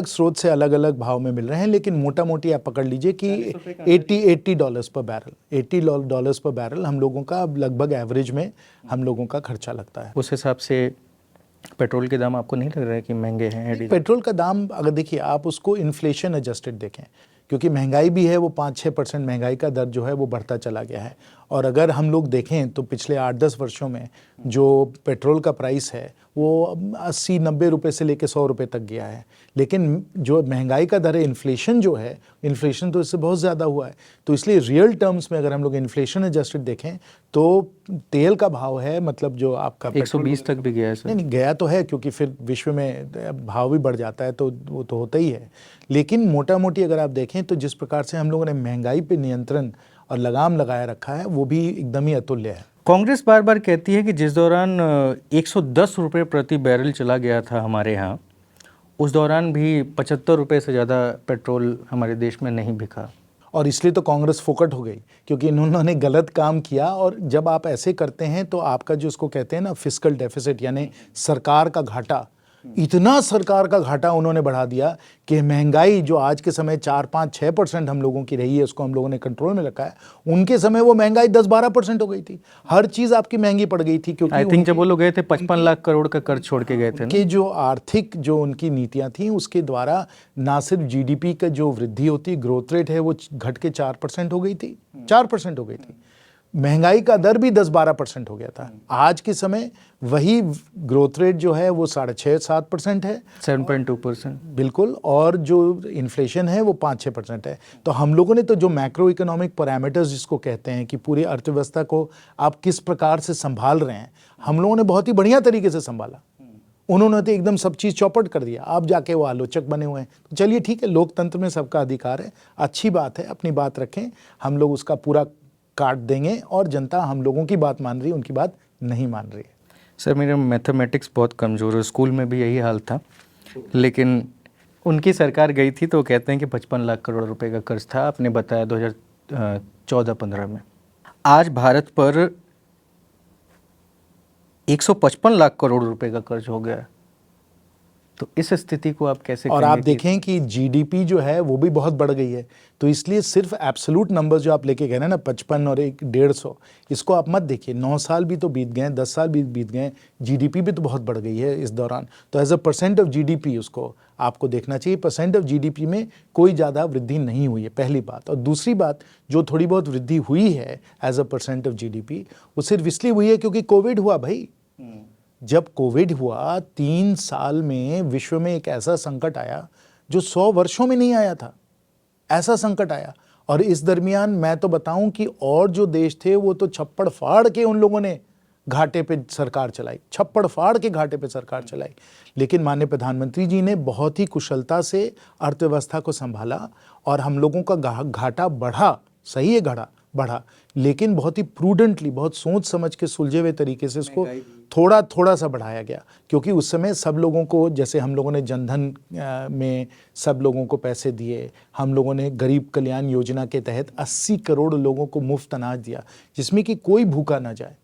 स्रोत से अलग अलग भाव में मिल रहे हैं। लेकिन मोटा मोटी आप पकड़ लीजिए कि $80 पर बैरल, $80 पर बैरल हम लोगों का लगभग एवरेज में हम लोगों का खर्चा लगता है। उस हिसाब से पेट्रोल के दाम आपको नहीं लग रहा है कि महंगे हैं? पेट्रोल का दाम अगर देखिए आप उसको इन्फ्लेशन एडजस्टेड देखें, क्योंकि महंगाई भी है, वो 5-6% महंगाई का दर जो है वो बढ़ता चला गया है। और अगर हम लोग देखें तो पिछले 8-10 वर्षों में जो पेट्रोल का प्राइस है वो 80-90 रुपये से लेकर 100 रुपये तक गया है। लेकिन जो महंगाई का दर है, इन्फ्लेशन जो है, इन्फ्लेशन तो इससे बहुत ज़्यादा हुआ है। तो इसलिए रियल टर्म्स में अगर हम लोग इन्फ्लेशन एडजस्टेड देखें तो तेल का भाव है, मतलब जो आपका 120 तक भी गया है सर। नहीं गया तो है, क्योंकि फिर विश्व में भाव भी बढ़ जाता है तो वो तो होता ही है। लेकिन मोटा मोटी अगर आप देखें तो जिस प्रकार से हम लोगों ने महंगाई पे नियंत्रण और लगाम लगाए रखा है वो भी एकदम ही अतुल्य है। कांग्रेस बार बार कहती है कि जिस दौरान 110 रुपये प्रति बैरल चला गया था हमारे यहाँ, उस दौरान भी 75 रुपये से ज़्यादा पेट्रोल हमारे देश में नहीं बिका। और इसलिए तो कांग्रेस फोकट हो गई, क्योंकि इन्होंने गलत काम किया। और जब आप ऐसे करते हैं तो आपका जो उसको कहते हैं ना फिस्कल डेफिसिट, यानी सरकार का घाटा, इतना सरकार का घाटा उन्होंने बढ़ा दिया कि महंगाई जो आज के समय 4-5-6% हम लोगों की रही है, उसको हम लोगों ने कंट्रोल में रखा है। उनके समय वो महंगाई 10-12% हो गई थी, हर चीज़ आपकी महंगी पड़ गई थी। क्योंकि आई थिंक जब वो लोग गए थे 55 लाख करोड़ का कर्ज छोड़ के गए थे ना। कि जो आर्थिक जो उनकी नीतियां थी उसके द्वारा ना सिर्फ जीडीपी का जो वृद्धि होती, ग्रोथ रेट है वो घट के 4% हो गई थी, 4% हो गई थी। महंगाई का दर भी 10-12% हो गया था। आज के समय वही ग्रोथ रेट जो है वो 6.5-7% है, 7.2%। बिल्कुल। और जो इन्फ्लेशन है वो 5-6% है। तो हम लोगों ने तो जो मैक्रो इकोनॉमिक पैरामीटर्स जिसको कहते हैं कि पूरी अर्थव्यवस्था को आप किस प्रकार से संभाल रहे हैं, हम लोगों ने बहुत ही बढ़िया तरीके से संभाला। उन्होंने तो एकदम सब चीज़ चौपट कर दिया। आप जाके वो आलोचक बने हुए हैं। तो चलिए ठीक है, लोकतंत्र में सबका अधिकार है, अच्छी बात है, अपनी बात रखें, हम लोग उसका पूरा काट देंगे। और जनता हम लोगों की बात मान रही है, उनकी बात नहीं मान रही है। सर मेरा मैथमेटिक्स बहुत कमज़ोर है, स्कूल में भी यही हाल था, लेकिन उनकी सरकार गई थी तो वो कहते हैं कि 55 लाख करोड़ रुपए का कर्ज था। आपने बताया 2014-15 में। आज भारत पर 155 लाख करोड़ रुपए का कर्ज हो गया। तो इस स्थिति को आप कैसे और आप देखें कि जीडीपी जो है वो भी बहुत बढ़ गई है। तो इसलिए सिर्फ एब्सोल्यूट नंबर्स जो आप लेके गए ना 55 और 150, इसको आप मत देखिए। 9 साल भी तो बीत गए, 10 साल भी बीत गए, जीडीपी भी तो बहुत बढ़ गई है इस दौरान। तो as a percent of GDP उसको आपको देखना चाहिए। परसेंट ऑफ जीडीपी में कोई ज़्यादा वृद्धि नहीं हुई है, पहली बात। और दूसरी बात, जो थोड़ी बहुत वृद्धि हुई है as a percent of GDP, वो सिर्फ इसलिए हुई है क्योंकि कोविड हुआ भाई। जब कोविड हुआ 3 साल में विश्व में एक ऐसा संकट आया जो 100 वर्षों में नहीं आया था, ऐसा संकट आया। और इस दरमियान मैं तो बताऊं कि और जो देश थे वो तो छप्पड़ फाड़ के उन लोगों ने घाटे पे सरकार चलाई, छप्पड़ फाड़ के घाटे पे सरकार चलाई। लेकिन माननीय प्रधानमंत्री जी ने बहुत ही कुशलता से अर्थव्यवस्था को संभाला और हम लोगों का घाटा बढ़ा, सही है बढ़ा, लेकिन बहुत ही प्रूडेंटली, बहुत सोच समझ के सुलझे हुए तरीके से इसको थोड़ा सा बढ़ाया गया। क्योंकि उस समय सब लोगों को, जैसे हम लोगों ने जनधन में सब लोगों को पैसे दिए, हम लोगों ने गरीब कल्याण योजना के तहत 80 करोड़ लोगों को मुफ्त अनाज दिया, जिसमें कि कोई भूखा ना जाए,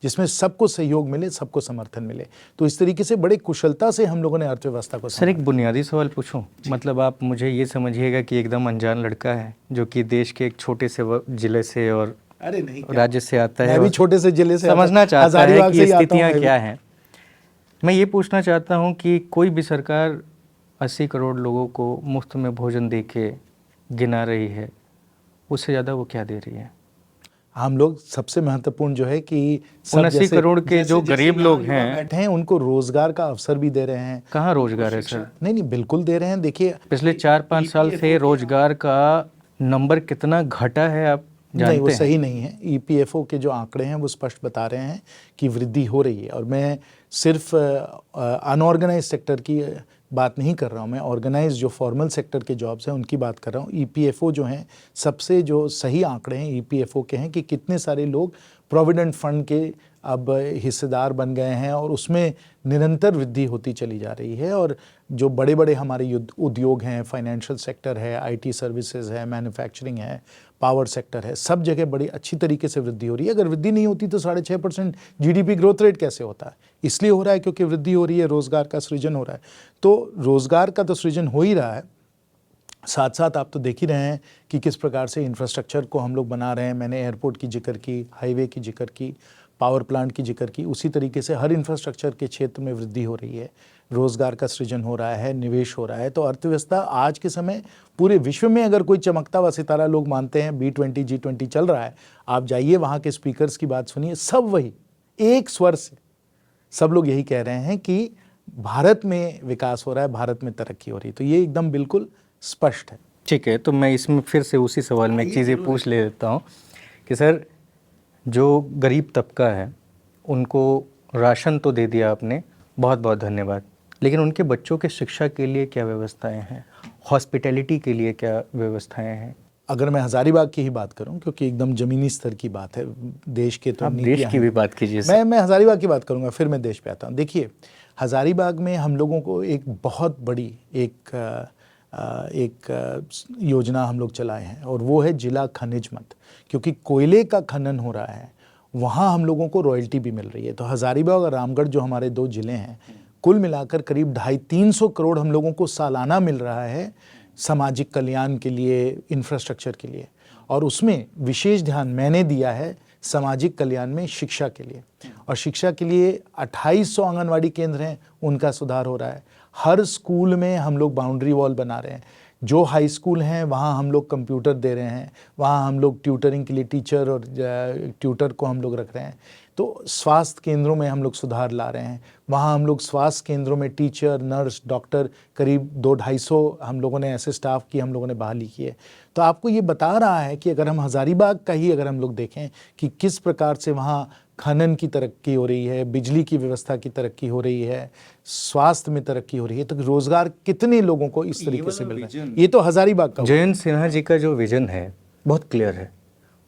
जिसमें सबको सहयोग मिले, सबको समर्थन मिले। तो इस तरीके से बड़े कुशलता से हम लोगों ने अर्थव्यवस्था को। सर एक बुनियादी सवाल पूछूं, मतलब आप मुझे ये समझिएगा कि एकदम अनजान लड़का है जो कि देश के एक छोटे से जिले से और अरे नहीं, राज्य से आता है, मैं भी छोटे से जिले से समझना चाहता है कि स्थितियाँ क्या हैं। हैं। मैं ये पूछना चाहता हूँ कि कोई भी सरकार 80 करोड़ लोगों को मुफ्त में भोजन दे के गिना रही है, उससे ज़्यादा वो क्या दे रही है? हम लोग सबसे महत्वपूर्ण जो है कि 80 करोड़ के जो गरीब लोग हैं बैठे हैं उनको रोजगार का अवसर भी दे रहे हैं। कहाँ रोजगार है सर? नहीं, बिल्कुल दे रहे हैं। देखिए पिछले 4-5 साल से रोजगार का नंबर कितना घटा है आप जानते नहीं, वो हैं? सही नहीं है। ईपीएफओ के जो आंकड़े हैं वो स्पष्ट बता रहे हैं कि वृद्धि हो रही है। और मैं सिर्फ अनऑर्गेनाइज सेक्टर की बात नहीं कर रहा हूँ, मैं ऑर्गेनाइज जो फॉर्मल सेक्टर के जॉब्स हैं उनकी बात कर रहा हूँ। ईपीएफओ जो हैं, सबसे जो सही आंकड़े हैं ईपीएफओ के हैं कि कितने सारे लोग प्रोविडेंट फंड के अब हिस्सेदार बन गए हैं और उसमें निरंतर वृद्धि होती चली जा रही है। और जो बड़े बड़े हमारे उद्योग हैं, फाइनेंशियल सेक्टर है, आईटी सर्विसेज है, मैन्युफैक्चरिंग है, पावर सेक्टर है, सब जगह बड़ी अच्छी तरीके से वृद्धि हो रही है। अगर वृद्धि नहीं होती तो 6.5% जीडीपी ग्रोथ रेट कैसे होता है? इसलिए हो रहा है क्योंकि वृद्धि हो रही है, रोजगार का सृजन हो रहा है। तो रोजगार का तो सृजन हो ही रहा है, साथ साथ आप तो देख ही रहे हैं कि किस प्रकार से इंफ्रास्ट्रक्चर को हम लोग बना रहे हैं। मैंने एयरपोर्ट की जिक्र की, हाईवे की जिक्र की, पावर प्लांट की जिक्र की। उसी तरीके से हर इंफ्रास्ट्रक्चर के क्षेत्र में वृद्धि हो रही है। रोज़गार का सृजन हो रहा है, निवेश हो रहा है। तो अर्थव्यवस्था आज के समय पूरे विश्व में अगर कोई चमकता हुआ सितारा लोग मानते हैं, B20 G20 चल रहा है, आप जाइए वहाँ के स्पीकर्स की बात सुनिए, सब वही एक स्वर से सब लोग यही कह रहे हैं कि भारत में विकास हो रहा है, भारत में तरक्की हो रही है। तो ये एकदम बिल्कुल स्पष्ट है। ठीक है, तो मैं इसमें फिर से उसी सवाल में एक चीज़ पूछ लेता हूँ कि सर, जो गरीब तबका है उनको राशन तो दे दिया आपने, बहुत बहुत धन्यवाद, लेकिन उनके बच्चों के शिक्षा के लिए क्या व्यवस्थाएं हैं, हॉस्पिटैलिटी के लिए क्या व्यवस्थाएं हैं? अगर मैं हज़ारीबाग की ही बात करूं, क्योंकि एकदम ज़मीनी स्तर की बात है, देश के तो आप देश की भी बात कीजिए। मैं हज़ारीबाग की बात करूंगा, फिर मैं देश पे आता हूं। देखिए, हज़ारीबाग में हम लोगों को एक बहुत बड़ी एक योजना हम लोग चलाए हैं, और वो है जिला खनिज मत। क्योंकि कोयले का खनन हो रहा है, वहाँ हम लोगों को रॉयल्टी भी मिल रही है। तो हज़ारीबाग और रामगढ़ जो हमारे 2 ज़िले हैं, कुल मिलाकर करीब 250-300 करोड़ हम लोगों को सालाना मिल रहा है सामाजिक कल्याण के लिए, इंफ्रास्ट्रक्चर के लिए। और उसमें विशेष ध्यान मैंने दिया है सामाजिक कल्याण में शिक्षा के लिए। और शिक्षा के लिए 2800 आंगनवाड़ी केंद्र हैं, उनका सुधार हो रहा है। हर स्कूल में हम लोग बाउंड्री वॉल बना रहे हैं। जो हाई स्कूल हैं वहाँ हम लोग कंप्यूटर दे रहे हैं, वहाँ हम लोग ट्यूटरिंग के लिए टीचर और ट्यूटर को हम लोग रख रहे हैं। तो स्वास्थ्य केंद्रों में हम लोग सुधार ला रहे हैं, वहाँ हम लोग स्वास्थ्य केंद्रों में टीचर, नर्स, डॉक्टर करीब 200-250 हम लोगों ने ऐसे स्टाफ की हम लोगों ने बहाली की है। तो आपको ये बता रहा है कि अगर हम हज़ारीबाग का ही अगर हम लोग देखें कि किस प्रकार से वहाँ खनन की तरक्की हो रही है, बिजली की व्यवस्था की तरक्की हो रही है, स्वास्थ्य में तरक्की हो रही है, तो रोजगार कितने लोगों को इस तरीके से मिल रहा है। ये तो हज़ारीबाग का। जयंत सिन्हा जी का जो विजन है बहुत क्लियर है।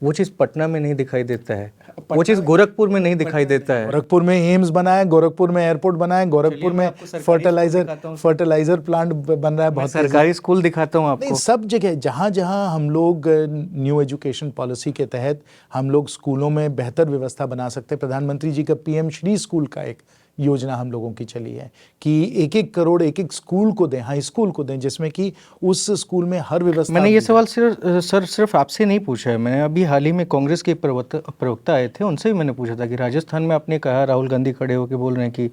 वो चीज़ पटना में नहीं दिखाई देता है, वो चीज़ गोरखपुर में नहीं दिखाई देता है। गोरखपुर में एम्स बना है, गोरखपुर में एयरपोर्ट बना है, गोरखपुर में फर्टिलाइजर प्लांट बन रहा है, बहुत सरकारी स्कूल दिखाता हूँ आपको। सब जगह जहाँ जहाँ हम लोग न्यू एजुकेशन पॉलिसी के तहत हम लोग स्कूलों में बेहतर व्यवस्था बना सकते हैं। प्रधानमंत्री जी का PM श्री स्कूल का एक योजना हम लोगों की चली है कि 1-1 करोड़ एक स्कूल को दें, हाई स्कूल को दें, जिसमें कि उस स्कूल में हर व्यवस्था। मैंने ये सवाल सिर्फ आपसे नहीं पूछा है, मैंने अभी हाल ही में कांग्रेस के प्रवक्ता आए थे, उनसे भी मैंने पूछा था कि राजस्थान में आपने कहा, राहुल गांधी खड़े होकर बोल रहे हैं कि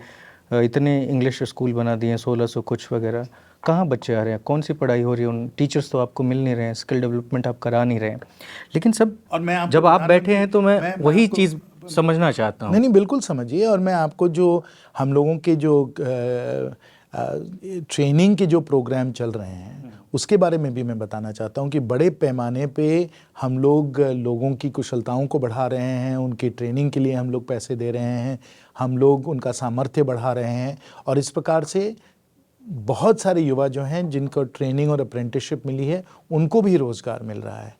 इतने इंग्लिश स्कूल बना दिए 1600 कुछ वगैरह, कहाँ बच्चे आ रहे हैं, कौन सी पढ़ाई हो रही है, उन टीचर्स तो आपको मिल नहीं रहे हैं, स्किल डेवलपमेंट आप करा नहीं रहे हैं। लेकिन सब जब आप बैठे हैं तो मैं वही चीज़ समझना चाहता हूँ। नहीं, बिल्कुल समझिए। और मैं आपको जो हम लोगों के जो ट्रेनिंग के जो प्रोग्राम चल रहे हैं उसके बारे में भी मैं बताना चाहता हूँ कि बड़े पैमाने पे हम लोग लोगों की कुशलताओं को बढ़ा रहे हैं, उनकी ट्रेनिंग के लिए हम लोग पैसे दे रहे हैं, हम लोग उनका सामर्थ्य बढ़ा रहे हैं। और इस प्रकार से बहुत सारे युवा जो हैं जिनको ट्रेनिंग और अप्रेंटिसशिप मिली है, उनको भी रोज़गार मिल रहा है।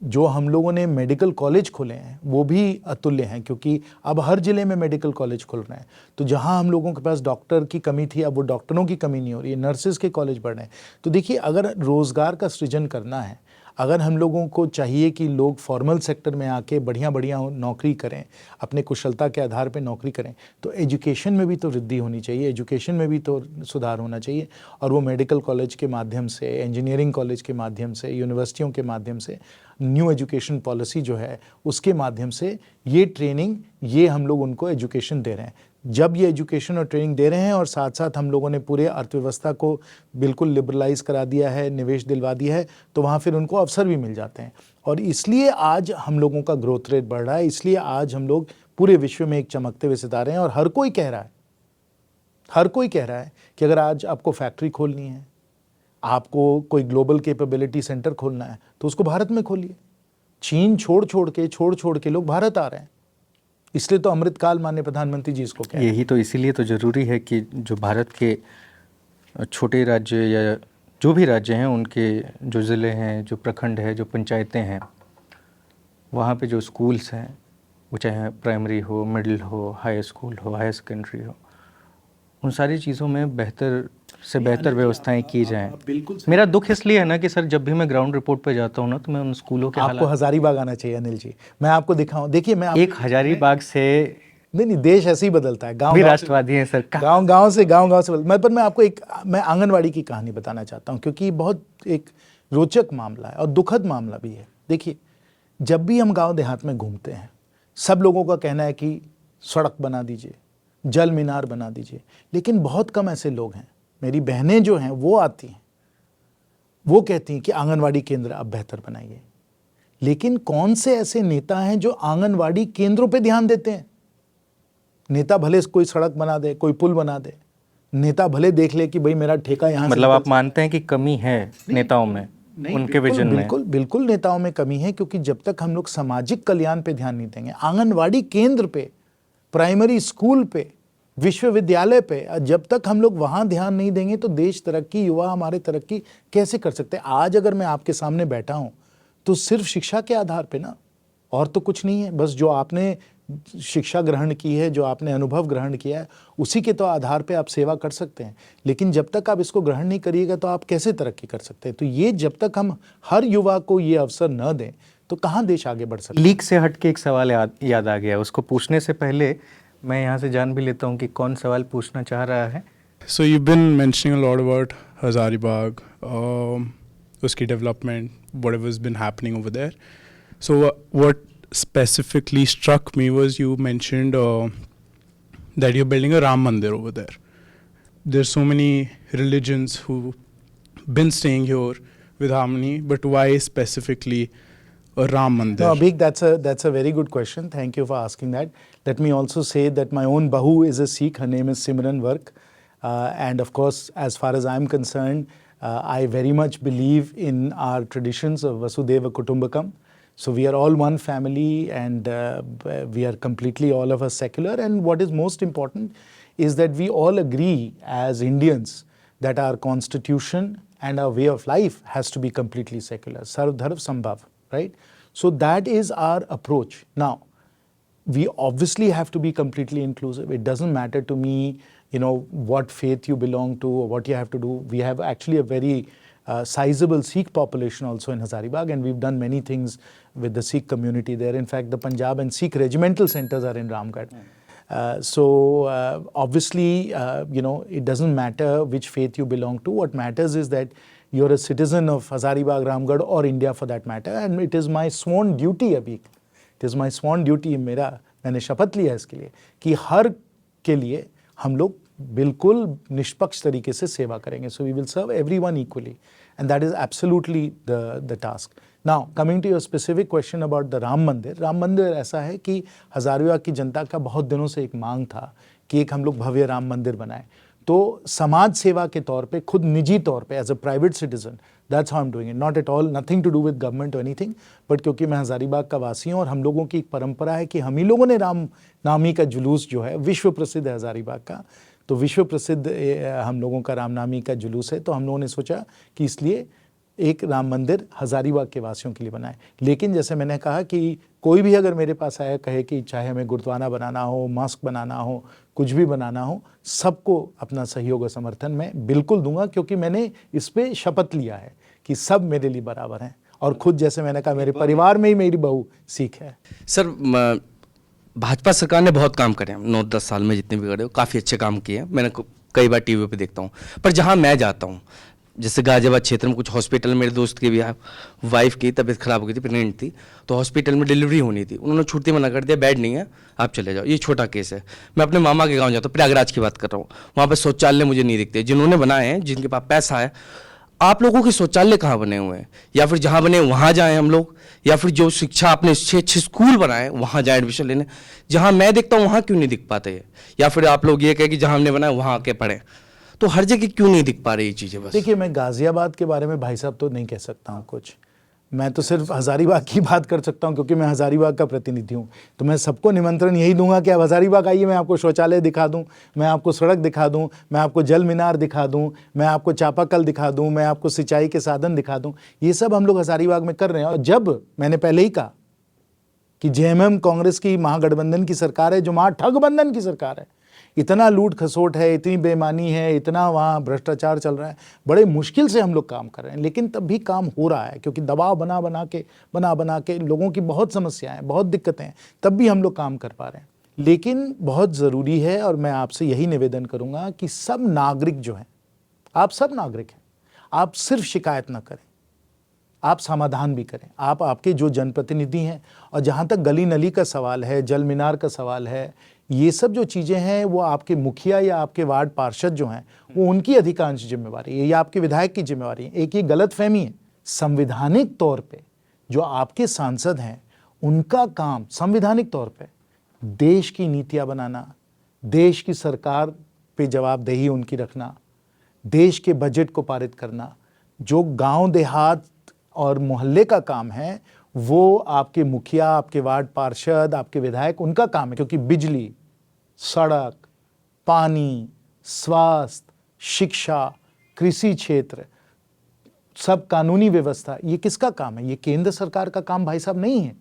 जो हम लोगों ने मेडिकल कॉलेज खोले हैं वो भी अतुल्य हैं, क्योंकि अब हर ज़िले में मेडिकल कॉलेज खुल रहे हैं। तो जहां हम लोगों के पास डॉक्टर की कमी थी, अब वो डॉक्टरों की कमी नहीं हो रही है, नर्सेज के कॉलेज बढ़ रहे हैं। तो देखिए, अगर रोज़गार का सृजन करना है, अगर हम लोगों को चाहिए कि लोग फॉर्मल सेक्टर में आके बढ़िया बढ़िया नौकरी करें, अपने कुशलता के आधार पे नौकरी करें, तो एजुकेशन में भी तो वृद्धि होनी चाहिए, एजुकेशन में भी तो सुधार होना चाहिए। और वो मेडिकल कॉलेज के माध्यम से, इंजीनियरिंग कॉलेज के माध्यम से, यूनिवर्सिटियों के माध्यम से, न्यू एजुकेशन पॉलिसी जो है उसके माध्यम से ये ट्रेनिंग, ये हम लोग उनको एजुकेशन दे रहे हैं। जब ये एजुकेशन और ट्रेनिंग दे रहे हैं और साथ साथ हम लोगों ने पूरे अर्थव्यवस्था को बिल्कुल लिबरलाइज करा दिया है, निवेश दिलवा दिया है, तो वहाँ फिर उनको अवसर भी मिल जाते हैं। और इसलिए आज हम लोगों का ग्रोथ रेट बढ़ रहा है, इसलिए आज हम लोग पूरे विश्व में एक चमकते हुए सितारे हैं। और हर कोई कह रहा है कि अगर आज आपको फैक्ट्री खोलनी है, आपको कोई ग्लोबल कैपेबिलिटी सेंटर खोलना है, तो उसको भारत में खोलिए। चीन छोड़ छोड़ के लोग भारत आ रहे हैं, इसलिए तो अमृतकाल माननीय प्रधानमंत्री जी इसको कह रहे हैं। यही तो इसीलिए तो ज़रूरी है कि जो भारत के छोटे राज्य या जो भी राज्य हैं, उनके जो ज़िले हैं, जो प्रखंड है, जो पंचायतें हैं, वहाँ पे जो स्कूल्स हैं, वो चाहे प्राइमरी हो, मिडिल हो, हाई स्कूल हो, हाई सेकेंडरी हो, उन सारी चीज़ों में बेहतर से बेहतर व्यवस्थाएं की जाएं। मेरा दुख इसलिए है ना कि सर, जब भी मैं ग्राउंड रिपोर्ट पे जाता हूँ ना, तो मैं उन स्कूलों के आपको हज़ारीबाग आना चाहिए अनिल जी, मैं आपको दिखाऊं। देखिए, मैं एक हज़ारीबाग से नहीं, देश ऐसे ही बदलता है। गांव भी राष्ट्रवादी है सर, गांव से मैं आपको मैं आंगनवाड़ी की कहानी बताना चाहता हूँ, क्योंकि बहुत एक रोचक मामला है और दुखद मामला भी है। देखिए, जब भी हम गांव देहात में घूमते हैं, सब लोगों का कहना है कि सड़क बना दीजिए, जल मीनार बना दीजिए। लेकिन बहुत कम ऐसे लोग हैं, मेरी बहनें जो हैं वो आती हैं, वो कहती हैं कि आंगनवाड़ी केंद्र आप बेहतर बनाइए। लेकिन कौन से ऐसे नेता हैं जो आंगनवाड़ी केंद्रों पे ध्यान देते हैं? नेता भले कोई सड़क बना दे, कोई पुल बना दे, नेता भले देख ले कि भाई मेरा ठेका यहाँ से मतलब आप मानते हैं कि कमी है नेताओं में, उनके विजन में? बिल्कुल बिल्कुल नेताओं में कमी है, क्योंकि जब तक हम लोग सामाजिक कल्याण पे ध्यान नहीं देंगे, आंगनवाड़ी केंद्र पे, प्राइमरी स्कूल पे, विश्वविद्यालय पे, जब तक हम लोग वहां ध्यान नहीं देंगे तो देश तरक्की, युवा हमारे तरक्की कैसे कर सकते हैं? आज अगर मैं आपके सामने बैठा हूं तो सिर्फ शिक्षा के आधार पे ना, और तो कुछ नहीं है। बस जो आपने शिक्षा ग्रहण की है, जो आपने अनुभव ग्रहण किया है, उसी के तो आधार पे आप सेवा कर सकते हैं। लेकिन जब तक आप इसको ग्रहण नहीं करिएगा तो आप कैसे तरक्की कर सकते हैं? तो ये जब तक हम हर युवा को ये अवसर न दें तो कहाँ देश आगे बढ़ सकता है? लीक से हट के एक सवाल याद आ गया, उसको पूछने से पहले मैं यहाँ से जान भी लेता हूँ कि कौन सवाल पूछना चाह रहा है। So you've been mentioning a lot about Hazaribagh, uski development, whatever's been happening over there. So what specifically struck me was you mentioned that you're building a Ram Mandir over there. There's so many religions who've been staying here with harmony, but why specifically a Ram Mandir? No, Abhik, that's a very good question. Thank you for asking that. Let me also say that my own Bahu is a Sikh. Her name is Simran Vark. And of course, as far as I'm concerned, I very much believe in our traditions of Vasudeva Kutumbakam. So we are all one family, and we are completely all of us secular. And what is most important is that we all agree as Indians that our constitution and our way of life has to be completely secular. Sarv Dharv Sambhav, right? So that is our approach. Now, we obviously have to be completely inclusive. It doesn't matter to me, what faith you belong to or what you have to do. We have actually a very sizable Sikh population also in Hazaribagh, and we've done many things with the Sikh community there. In fact, the Punjab and Sikh regimental centers are in Ramgarh. Obviously, it doesn't matter which faith you belong to. What matters is that you're a citizen of Hazaribagh, Ramgarh or India for that matter. And it is my sworn duty, Abhik. It is my sworn duty, मैंने शपथ लिया इसके लिए कि हर के लिए हम लोग बिल्कुल निष्पक्ष तरीके से सेवा करेंगे. So we will serve everyone equally, and that is absolutely the task. Now, coming to your specific question about the Ram Mandir. Ram Mandir ऐसा है कि हजारीबाग की जनता का बहुत दिनों से एक मांग था कि एक हम लोग भव्य राम मंदिर बनाएं. तो समाज सेवा के तौर पे, खुद निजी तौर पे, as a private citizen, that's how I am doing it. Not at all, nothing to do with government और एनीथिंग, बट क्योंकि मैं हजारीबाग का वासी हूँ और हम लोगों की एक परंपरा है कि हम ही लोगों ने राम नामी का जुलूस जो है, विश्व प्रसिद्ध है हजारीबाग का, तो विश्व प्रसिद्ध हम लोगों का रामनामी का जुलूस है, तो हम लोगों ने सोचा कि इसलिए एक राम मंदिर हजारीबाग के वासियों के लिए बनाए. लेकिन जैसे मैंने कहा कि कोई भी अगर मेरे पास आया कहे कि चाहे हमें गुरुद्वारा बनाना हो, मॉस्क बनाना हो, कुछ भी बनाना हो, सबको अपना सहयोग और समर्थन मैं बिल्कुल दूंगा, क्योंकि मैंने इस पे शपथ लिया है कि सब मेरे लिए बराबर हैं. और खुद जैसे मैंने कहा, मेरे परिवार में ही मेरी बहू सिख है. सर, भाजपा सरकार ने बहुत काम करे हैं 9-10 साल में, जितने भी करे काफ़ी अच्छे काम किए हैं. मैंने कई बार टीवी पे देखता हूँ. पर जहाँ मैं जाता हूँ, जैसे गाजियाबाद क्षेत्र में कुछ हॉस्पिटल, मेरे दोस्त की भी वाइफ की तबीयत ख़राब हो गई थी, प्रेगनेंट थी, तो हॉस्पिटल में डिलीवरी होनी थी, उन्होंने छुट्टी मना कर दिया, बेड नहीं है, आप चले जाओ. ये छोटा केस है. मैं अपने मामा के गांव जाता हूँ, प्रयागराज की बात कर रहा हूँ, वहाँ पर शौचालय मुझे नहीं दिखते. जिन्होंने बनाए हैं, जिनके पास पैसा है, आप लोगों के शौचालय कहाँ बने हुए हैं? या फिर जहाँ बने वहाँ जाएँ हम लोग, या फिर जो शिक्षा आपने अच्छे स्कूल बनाए वहाँ जाए एडमिशन लेने. जहाँ मैं देखता हूँ वहाँ क्यों नहीं दिख पाते? या फिर आप लोग ये कहें कि जहाँ हमने बनाया वहाँ आके पढ़ें, तो हर जगह क्यों नहीं दिख पा रही ये चीज़ें? बस देखिए, मैं गाजियाबाद के बारे में भाई साहब तो नहीं कह सकता हूँ कुछ. मैं तो सिर्फ हजारीबाग की बात कर सकता हूँ, क्योंकि मैं हजारीबाग का प्रतिनिधि हूँ. तो मैं सबको निमंत्रण यही दूंगा कि आप हजारीबाग आइए, मैं आपको शौचालय दिखा दूँ, मैं आपको सड़क दिखा दूँ, मैं आपको जल मीनार दिखा दूँ, मैं आपको चापाकल दिखा दूँ, मैं आपको सिंचाई के साधन दिखा दूँ. ये सब हम लोग हजारीबाग में कर रहे हैं. और जब मैंने पहले ही कहा कि जेएमएम कांग्रेस की महागठबंधन की सरकार है, जो महाठगबंधन की सरकार है, इतना लूट खसोट है, इतनी बेईमानी है, इतना वहाँ भ्रष्टाचार चल रहा है, बड़े मुश्किल से हम लोग काम कर रहे हैं. लेकिन तब भी काम हो रहा है, क्योंकि दबाव बना बना के लोगों की बहुत समस्याएं, बहुत दिक्कतें हैं, तब भी हम लोग काम कर पा रहे हैं. लेकिन बहुत ज़रूरी है, और मैं आपसे यही निवेदन करूँगा कि सब नागरिक जो हैं, आप सब नागरिक हैं, आप सिर्फ शिकायत ना करें, आप समाधान भी करें. आप आपके जो जनप्रतिनिधि हैं, और जहाँ तक गली नली का सवाल है, जल मीनार का सवाल है, ये सब जो चीज़ें हैं वो आपके मुखिया या आपके वार्ड पार्षद जो हैं वो उनकी अधिकांश जिम्मेवारी है, या आपके विधायक की जिम्मेवारी है। एक ये गलत फहमी है। संवैधानिक तौर पे जो आपके सांसद हैं उनका काम संवैधानिक तौर पे देश की नीतियाँ बनाना, देश की सरकार पे जवाबदेही उनकी रखना, देश के बजट को पारित करना। जो गांव देहात और मोहल्ले का काम है वो आपके मुखिया, आपके वार्ड पार्षद, आपके विधायक, उनका काम है। क्योंकि बिजली, सड़क, पानी, स्वास्थ्य, शिक्षा, कृषि क्षेत्र, सब कानूनी व्यवस्था, ये किसका काम है? ये केंद्र सरकार का काम भाई साहब नहीं है।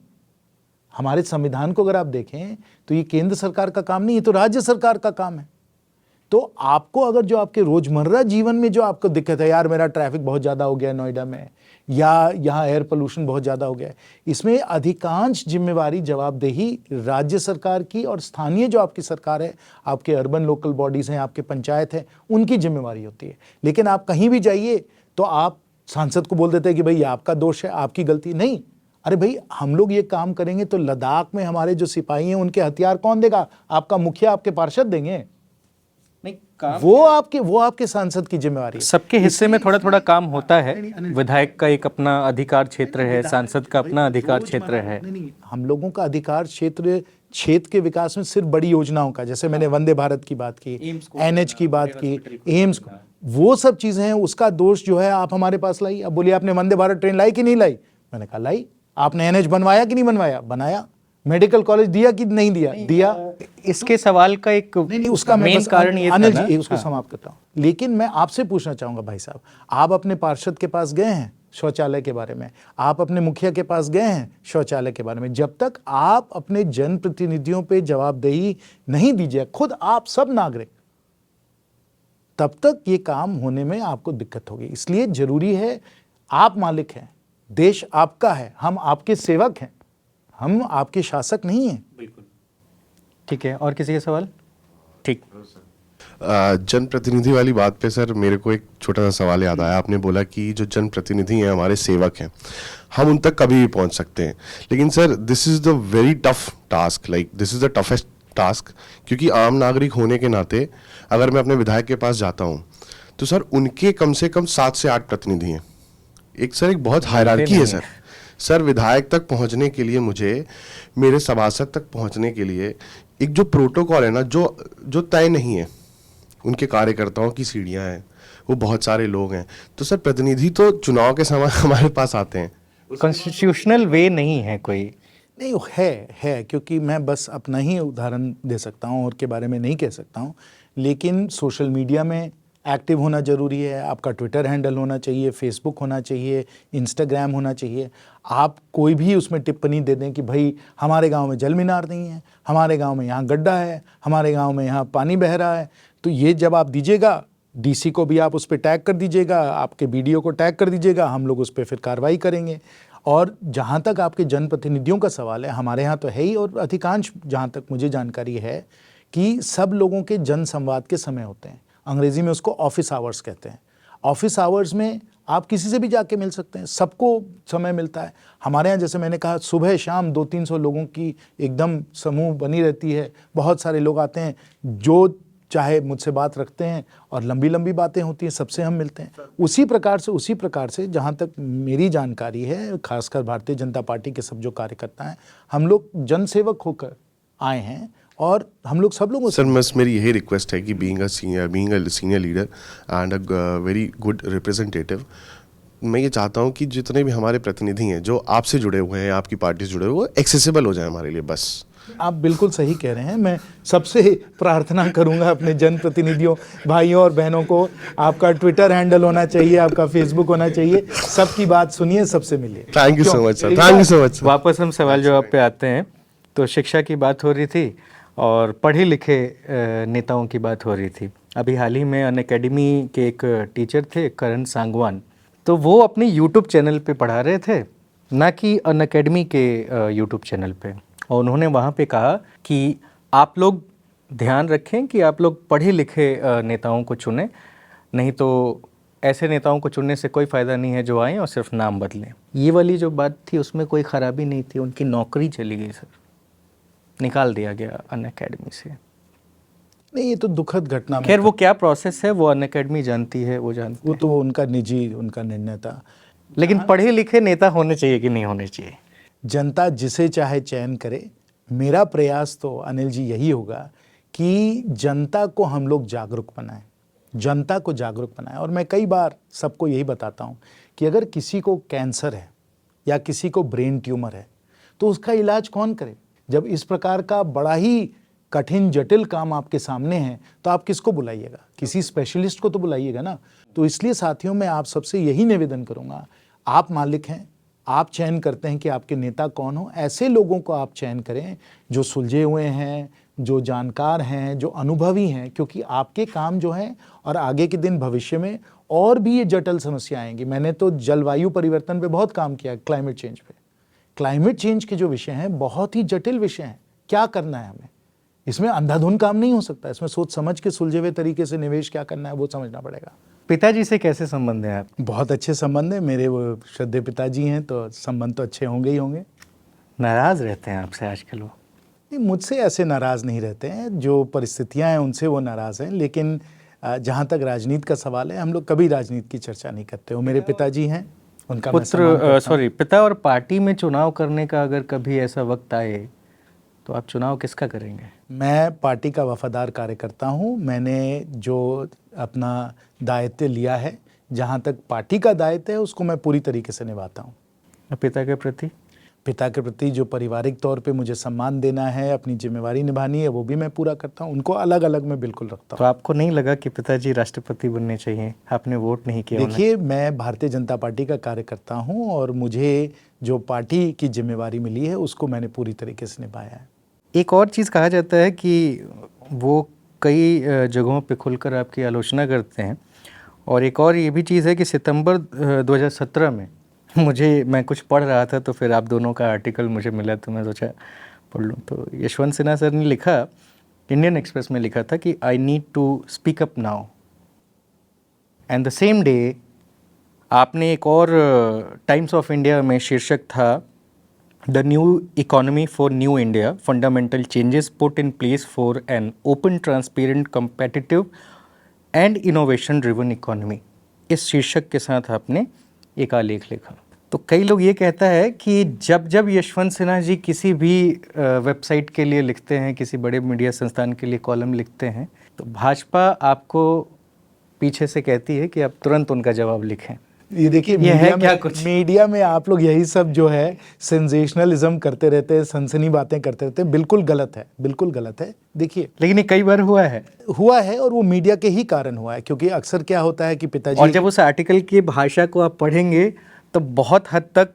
हमारे संविधान को अगर आप देखें तो ये केंद्र सरकार का काम नहीं है, तो राज्य सरकार का काम है। तो आपको अगर जो आपके रोजमर्रा जीवन में जो आपको दिक्कत है, यार मेरा ट्रैफिक बहुत ज़्यादा हो गया है नोएडा में, या यहाँ एयर पोल्यूशन बहुत ज़्यादा हो गया है, इसमें अधिकांश जिम्मेवारी जवाबदेही राज्य सरकार की और स्थानीय जो आपकी सरकार है, आपके अर्बन लोकल बॉडीज़ हैं, आपके पंचायत हैं, उनकी जिम्मेवारी होती है। लेकिन आप कहीं भी जाइए तो आप सांसद को बोल देते हैं कि भाई आपका दोष है, आपकी गलती नहीं। अरे भाई हम लोग ये काम करेंगे तो लद्दाख में हमारे जो सिपाही हैं उनके हथियार कौन देगा? आपका मुखिया, आपके पार्षद देंगे। नहीं, काम वो आपके सांसद की जिम्मेवारी है। सबके हिस्से में थोड़ा थोड़ा काम होता है। विधायक का एक अपना अधिकार क्षेत्र है, सांसद का अपना अधिकार क्षेत्र है। नहीं, हम लोगों का अधिकार क्षेत्र के विकास में सिर्फ बड़ी योजनाओं का, जैसे मैंने वंदे भारत की बात की, NH की बात की, एम्स, वो सब चीजें हैं, उसका दोष जो है आप हमारे पास लाई। अब बोलिए आपने वंदे भारत ट्रेन लाई कि नहीं लाई? मैंने कहा लाई। आपने NH बनवाया कि नहीं बनवाया? बनाया। मेडिकल कॉलेज दिया कि नहीं दिया? दिया। इसके सवाल का एक नहीं, उसका मेन कारण ये था अनिल ना? जी, उसको समाप्त करता हूं। लेकिन मैं आपसे पूछना चाहूंगा भाई साहब, आप अपने पार्षद के पास गए हैं शौचालय के बारे में? आप अपने मुखिया के पास गए हैं शौचालय के बारे में? जब तक आप अपने जनप्रतिनिधियों पे जवाबदेही नहीं दीजिए, खुद आप सब नागरिक, तब तक ये काम होने में आपको दिक्कत होगी। इसलिए जरूरी है, आप मालिक हैं, देश आपका है, हम आपके सेवक हैं, हम आपके शासक नहीं हैं। बिल्कुल ठीक है। और किसी के सवाल? ठीक। जनप्रतिनिधि वाली बात पे सर मेरे को एक छोटा सा सवाल याद आया। आपने बोला कि जो जनप्रतिनिधि हैं हमारे सेवक हैं, हम उन तक कभी भी पहुंच सकते हैं, लेकिन sir this is the very tough task, like this is the toughest task. क्योंकि आम नागरिक होने के नाते अगर मैं अपने विधायक के पास जाता हूँ तो सर उनके कम से कम 7 से 8 प्रतिनिधि हैं। एक बहुत हायरार्की है सर विधायक तक पहुंचने के लिए, मुझे मेरे सभासद तक पहुंचने के लिए एक जो प्रोटोकॉल है ना, जो तय नहीं है। उनके कार्यकर्ताओं की सीढ़ियां हैं, वो बहुत सारे लोग हैं। तो सर प्रतिनिधि तो चुनाव के समय हमारे पास आते हैं। कॉन्स्टिट्यूशनल वे नहीं है कोई? नहीं, वो है क्योंकि मैं बस अपना ही उदाहरण दे सकता हूँ और के बारे में नहीं कह सकता हूँ। लेकिन सोशल मीडिया में एक्टिव होना ज़रूरी है। आपका ट्विटर हैंडल होना चाहिए, फेसबुक होना चाहिए, इंस्टाग्राम होना चाहिए। आप कोई भी उसमें टिप्पणी दे दें कि भाई हमारे गांव में जल मीनार नहीं है, हमारे गांव में यहाँ गड्ढा है, हमारे गांव में यहाँ पानी बह रहा है, तो ये जब आप दीजिएगा, DC को भी आप उस पर टैग कर दीजिएगा, आपके BDO को टैग कर दीजिएगा, हम लोग उस पर फिर कार्रवाई करेंगे। और जहाँ तक आपके जनप्रतिनिधियों का सवाल है, हमारे यहाँ तो है ही, और अधिकांश जहाँ तक मुझे जानकारी है कि सब लोगों के जन संवाद के समय होते हैं। अंग्रेजी में उसको ऑफिस आवर्स कहते हैं। ऑफिस आवर्स में आप किसी से भी जाके मिल सकते हैं, सबको समय मिलता है। हमारे यहाँ जैसे मैंने कहा, सुबह शाम 200-300 लोगों की एकदम समूह बनी रहती है। बहुत सारे लोग आते हैं जो चाहे मुझसे बात रखते हैं, और लंबी लंबी बातें होती हैं, सबसे हम मिलते हैं। उसी प्रकार से जहाँ तक मेरी जानकारी है, खासकर भारतीय जनता पार्टी के सब जो कार्यकर्ता हैं, हम लोग जनसेवक होकर आए हैं, और हम लोग सब लोगों सर बस मेरी यही रिक्वेस्ट है कि being a senior leader and a very good representative, मैं ये चाहता हूँ कि जितने भी हमारे प्रतिनिधि हैं जो आपसे जुड़े हुए हैं, आपकी पार्टी से जुड़े हुए, वो एक्सेसिबल हो जाए हमारे लिए। बस आप बिल्कुल सही कह रहे हैं। मैं सबसे प्रार्थना करूंगा अपने जनप्रतिनिधियों भाइयों और बहनों को, आपका ट्विटर हैंडल होना चाहिए, आपका फेसबुक होना चाहिए, सबकी बात सुनिए, सबसे मिलिए। Thank you so much sir, thank you so much. वापस हम सवाल जवाब पे आते हैं। तो शिक्षा की बात हो रही थी और पढ़े लिखे नेताओं की बात हो रही थी। अभी हाल ही में अनअकैडमी के एक टीचर थे, करण सांगवान, तो वो अपने यूट्यूब चैनल पे पढ़ा रहे थे, ना कि अनअकैडमी के यूट्यूब चैनल पे। और उन्होंने वहाँ पे कहा कि आप लोग ध्यान रखें कि आप लोग पढ़े लिखे नेताओं को चुनें, नहीं तो ऐसे नेताओं को चुनने से कोई फ़ायदा नहीं है जो आएँ और सिर्फ नाम बदलें। ये वाली जो बात थी उसमें कोई ख़राबी नहीं थी, उनकी नौकरी चली गई सर। निकाल दिया गया अनअकैडमी से। नहीं, ये तो दुखद घटना। खैर वो क्या प्रोसेस है वो अनअकैडमी जानती है, वो जानती वो है। तो उनका निजी उनका निर्णय था। लेकिन पढ़े लिखे नेता होने चाहिए कि नहीं होने चाहिए? जनता जिसे चाहे चयन करे। मेरा प्रयास तो अनिल जी यही होगा कि जनता को हम लोग जागरूक बनाएं, जनता को जागरूक बनाएं। और मैं कई बार सबको यही बताता हूं कि अगर किसी को कैंसर है या किसी को ब्रेन ट्यूमर है तो उसका इलाज कौन करे? जब इस प्रकार का बड़ा ही कठिन जटिल काम आपके सामने है तो आप किसको बुलाइएगा? किसी स्पेशलिस्ट को तो बुलाइएगा ना। तो इसलिए साथियों, मैं आप सबसे यही निवेदन करूंगा, आप मालिक हैं, आप चयन करते हैं कि आपके नेता कौन हो। ऐसे लोगों को आप चयन करें जो सुलझे हुए हैं, जो जानकार हैं, जो अनुभवी हैं, क्योंकि आपके काम जो हैं और आगे के दिन भविष्य में और भी ये जटिल समस्या आएंगी। मैंने तो जलवायु परिवर्तन पे बहुत काम किया, क्लाइमेट चेंज पे। क्लाइमेट चेंज के जो विषय हैं बहुत ही जटिल विषय हैं। क्या करना है हमें? इसमें अंधाधुंध काम नहीं हो सकता। इसमें सोच समझ के सुलझे हुए तरीके से निवेश क्या करना है वो समझना पड़ेगा। पिताजी से कैसे संबंध है आप? बहुत अच्छे संबंध है मेरे, वो श्रद्धेय पिताजी हैं, तो संबंध तो अच्छे होंगे ही होंगे। नाराज रहते हैं आपसे आजकल वो? नहीं, मुझसे ऐसे नाराज़ नहीं रहते हैं। जो परिस्थितियां हैं उनसे वो नाराज़ हैं। लेकिन जहाँ तक राजनीति का सवाल है, हम लोग कभी राजनीति की चर्चा नहीं करते। वो मेरे पिताजी हैं, उनका मैं सम्मान करता हूं। पिता और पार्टी में चुनाव करने का अगर कभी ऐसा वक्त आए तो आप चुनाव किसका करेंगे? मैं पार्टी का वफादार कार्यकर्ता हूं। मैंने जो अपना दायित्व लिया है, जहाँ तक पार्टी का दायित्व है, उसको मैं पूरी तरीके से निभाता हूं। पिता के प्रति? पिता के प्रति जो पारिवारिक तौर पे मुझे सम्मान देना है, अपनी जिम्मेवारी निभानी है, वो भी मैं पूरा करता हूं। उनको अलग अलग मैं बिल्कुल रखता तो हूं। आपको नहीं लगा कि पिताजी राष्ट्रपति बनने चाहिए? आपने वोट नहीं किया उन्हें। देखिए, मैं भारतीय जनता पार्टी का कार्यकर्ता हूं और मुझे जो पार्टी की जिम्मेवारी मिली है उसको मैंने पूरी तरीके से निभाया है। एक और चीज़ कहा जाता है कि वो कई जगहों पे खुलकर आपकी आलोचना करते हैं, और एक और ये भी चीज़ है कि सितंबर 2017 में मैं कुछ पढ़ रहा था तो फिर आप दोनों का आर्टिकल मुझे मिला तो मैं सोचा पढ़ लूँ। तो यशवंत सिन्हा सर ने लिखा, इंडियन एक्सप्रेस में लिखा था कि I need to speak up now, and the same day आपने एक और टाइम्स ऑफ इंडिया में शीर्षक था, the new economy for new India, fundamental changes put in place for an open, transparent, competitive and innovation driven economy. इस शीर्षक के साथ आपने एक आलेख लिखा। तो कई लोग ये कहता है कि जब जब यशवंत सिन्हा जी किसी भी वेबसाइट के लिए लिखते हैं, किसी बड़े मीडिया संस्थान के लिए कॉलम लिखते हैं, तो भाजपा आपको पीछे से कहती है कि आप तुरंत उनका जवाब लिखें। ये देखिए, मीडिया में आप लोग यही सब जो है सेंसेशनलिज्म करते रहते हैं, सनसनी बातें करते रहते हैं। बिल्कुल गलत है, बिल्कुल गलत है। देखिए, लेकिन ये कई बार हुआ है और वो मीडिया के ही कारण हुआ है, क्योंकि अक्सर क्या होता है कि पिताजी, और जब उस आर्टिकल की भाषा को आप पढ़ेंगे तो बहुत हद तक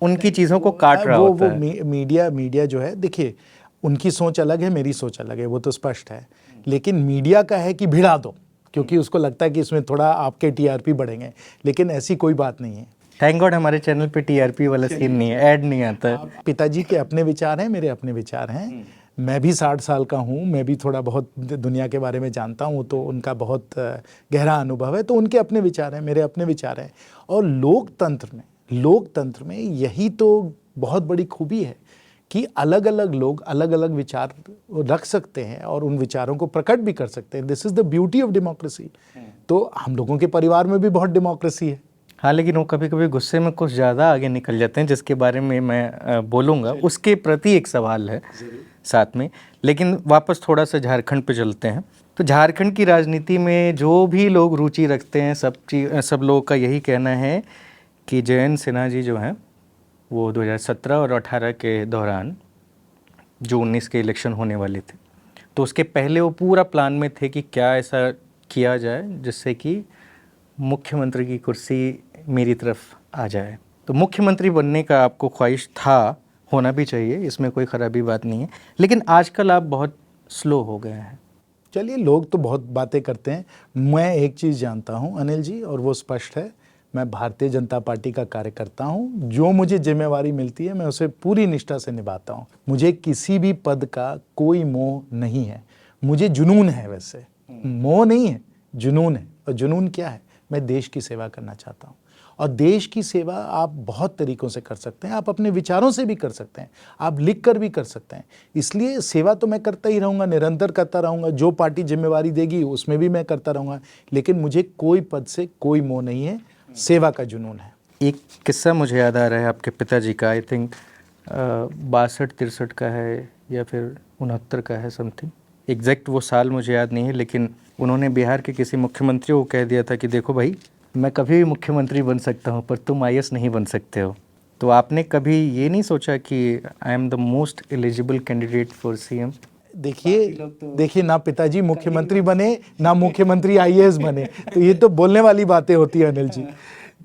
उनकी चीज़ों को काट रहा होता है। मीडिया जो है, देखिए, उनकी सोच अलग है, मेरी सोच अलग है, वो तो स्पष्ट है। लेकिन मीडिया का है कि भिड़ा दो, क्योंकि उसको लगता है कि इसमें थोड़ा आपके टीआरपी बढ़ेंगे, लेकिन ऐसी कोई बात नहीं है। थैंक गॉड हमारे चैनल पे टीआरपी वाला सीन नहीं है, ऐड नहीं आता है। पिताजी के अपने विचार हैं, मेरे अपने विचार हैं। मैं भी 60 साल का हूँ, मैं भी थोड़ा बहुत दुनिया के बारे में जानता हूँ, तो उनका बहुत गहरा अनुभव है, तो उनके अपने विचार हैं, मेरे अपने विचार हैं। और लोकतंत्र में यही तो बहुत बड़ी खूबी है कि अलग अलग लोग अलग अलग विचार रख सकते हैं और उन विचारों को प्रकट भी कर सकते हैं। This is the beauty of democracy. तो हम लोगों के परिवार में भी बहुत डेमोक्रेसी है। हाँ, लेकिन वो कभी कभी गुस्से में कुछ ज़्यादा आगे निकल जाते हैं, जिसके बारे में मैं बोलूँगा, उसके प्रति एक सवाल है साथ में। लेकिन वापस थोड़ा सा झारखंड पे चलते हैं। तो झारखंड की राजनीति में जो भी लोग रुचि रखते हैं, सब लोगों का यही कहना है कि जयंत सिन्हा जी जो हैं वो 2017 और 18 के दौरान जो 19 के इलेक्शन होने वाले थे, तो उसके पहले वो पूरा प्लान में थे कि क्या ऐसा किया जाए जिससे कि मुख्यमंत्री की कुर्सी मेरी तरफ आ जाए। तो मुख्यमंत्री बनने का आपको ख्वाहिश था, होना भी चाहिए, इसमें कोई ख़राबी बात नहीं है, लेकिन आजकल आप बहुत स्लो हो गए हैं। चलिए, लोग तो बहुत बातें करते हैं। मैं एक चीज़ जानता हूं अनिल जी, और वो स्पष्ट है, मैं भारतीय जनता पार्टी का कार्यकर्ता हूं। जो मुझे जिम्मेवारी मिलती है मैं उसे पूरी निष्ठा से निभाता हूं। मुझे किसी भी पद का कोई मोह नहीं है, मुझे जुनून है। वैसे मोह नहीं है, जुनून है। और जुनून क्या है? मैं देश की सेवा करना चाहता हूँ। और देश की सेवा आप बहुत तरीक़ों से कर सकते हैं, आप अपने विचारों से भी कर सकते हैं, आप लिख कर भी कर सकते हैं। इसलिए सेवा तो मैं करता ही रहूँगा, निरंतर करता रहूँगा, जो पार्टी जिम्मेवारी देगी उसमें भी मैं करता रहूँगा, लेकिन मुझे कोई पद से कोई मोह नहीं है, सेवा का जुनून है। एक किस्सा मुझे याद आ रहा है आपके पिताजी का, आई थिंक 62-63 का है या फिर 69 का है समथिंग, एग्जैक्ट वो साल मुझे याद नहीं है, लेकिन उन्होंने बिहार के किसी मुख्यमंत्री को कह दिया था कि देखो भाई, मैं कभी भी मुख्यमंत्री बन सकता हूँ पर तुम आईएएस नहीं बन सकते हो। तो आपने कभी ये नहीं सोचा कि I am the most eligible candidate for CM? देखिए ना पिताजी मुख्यमंत्री बने ना मुख्यमंत्री आईएएस बने, तो ये तो बोलने वाली बातें होती है अनिल जी।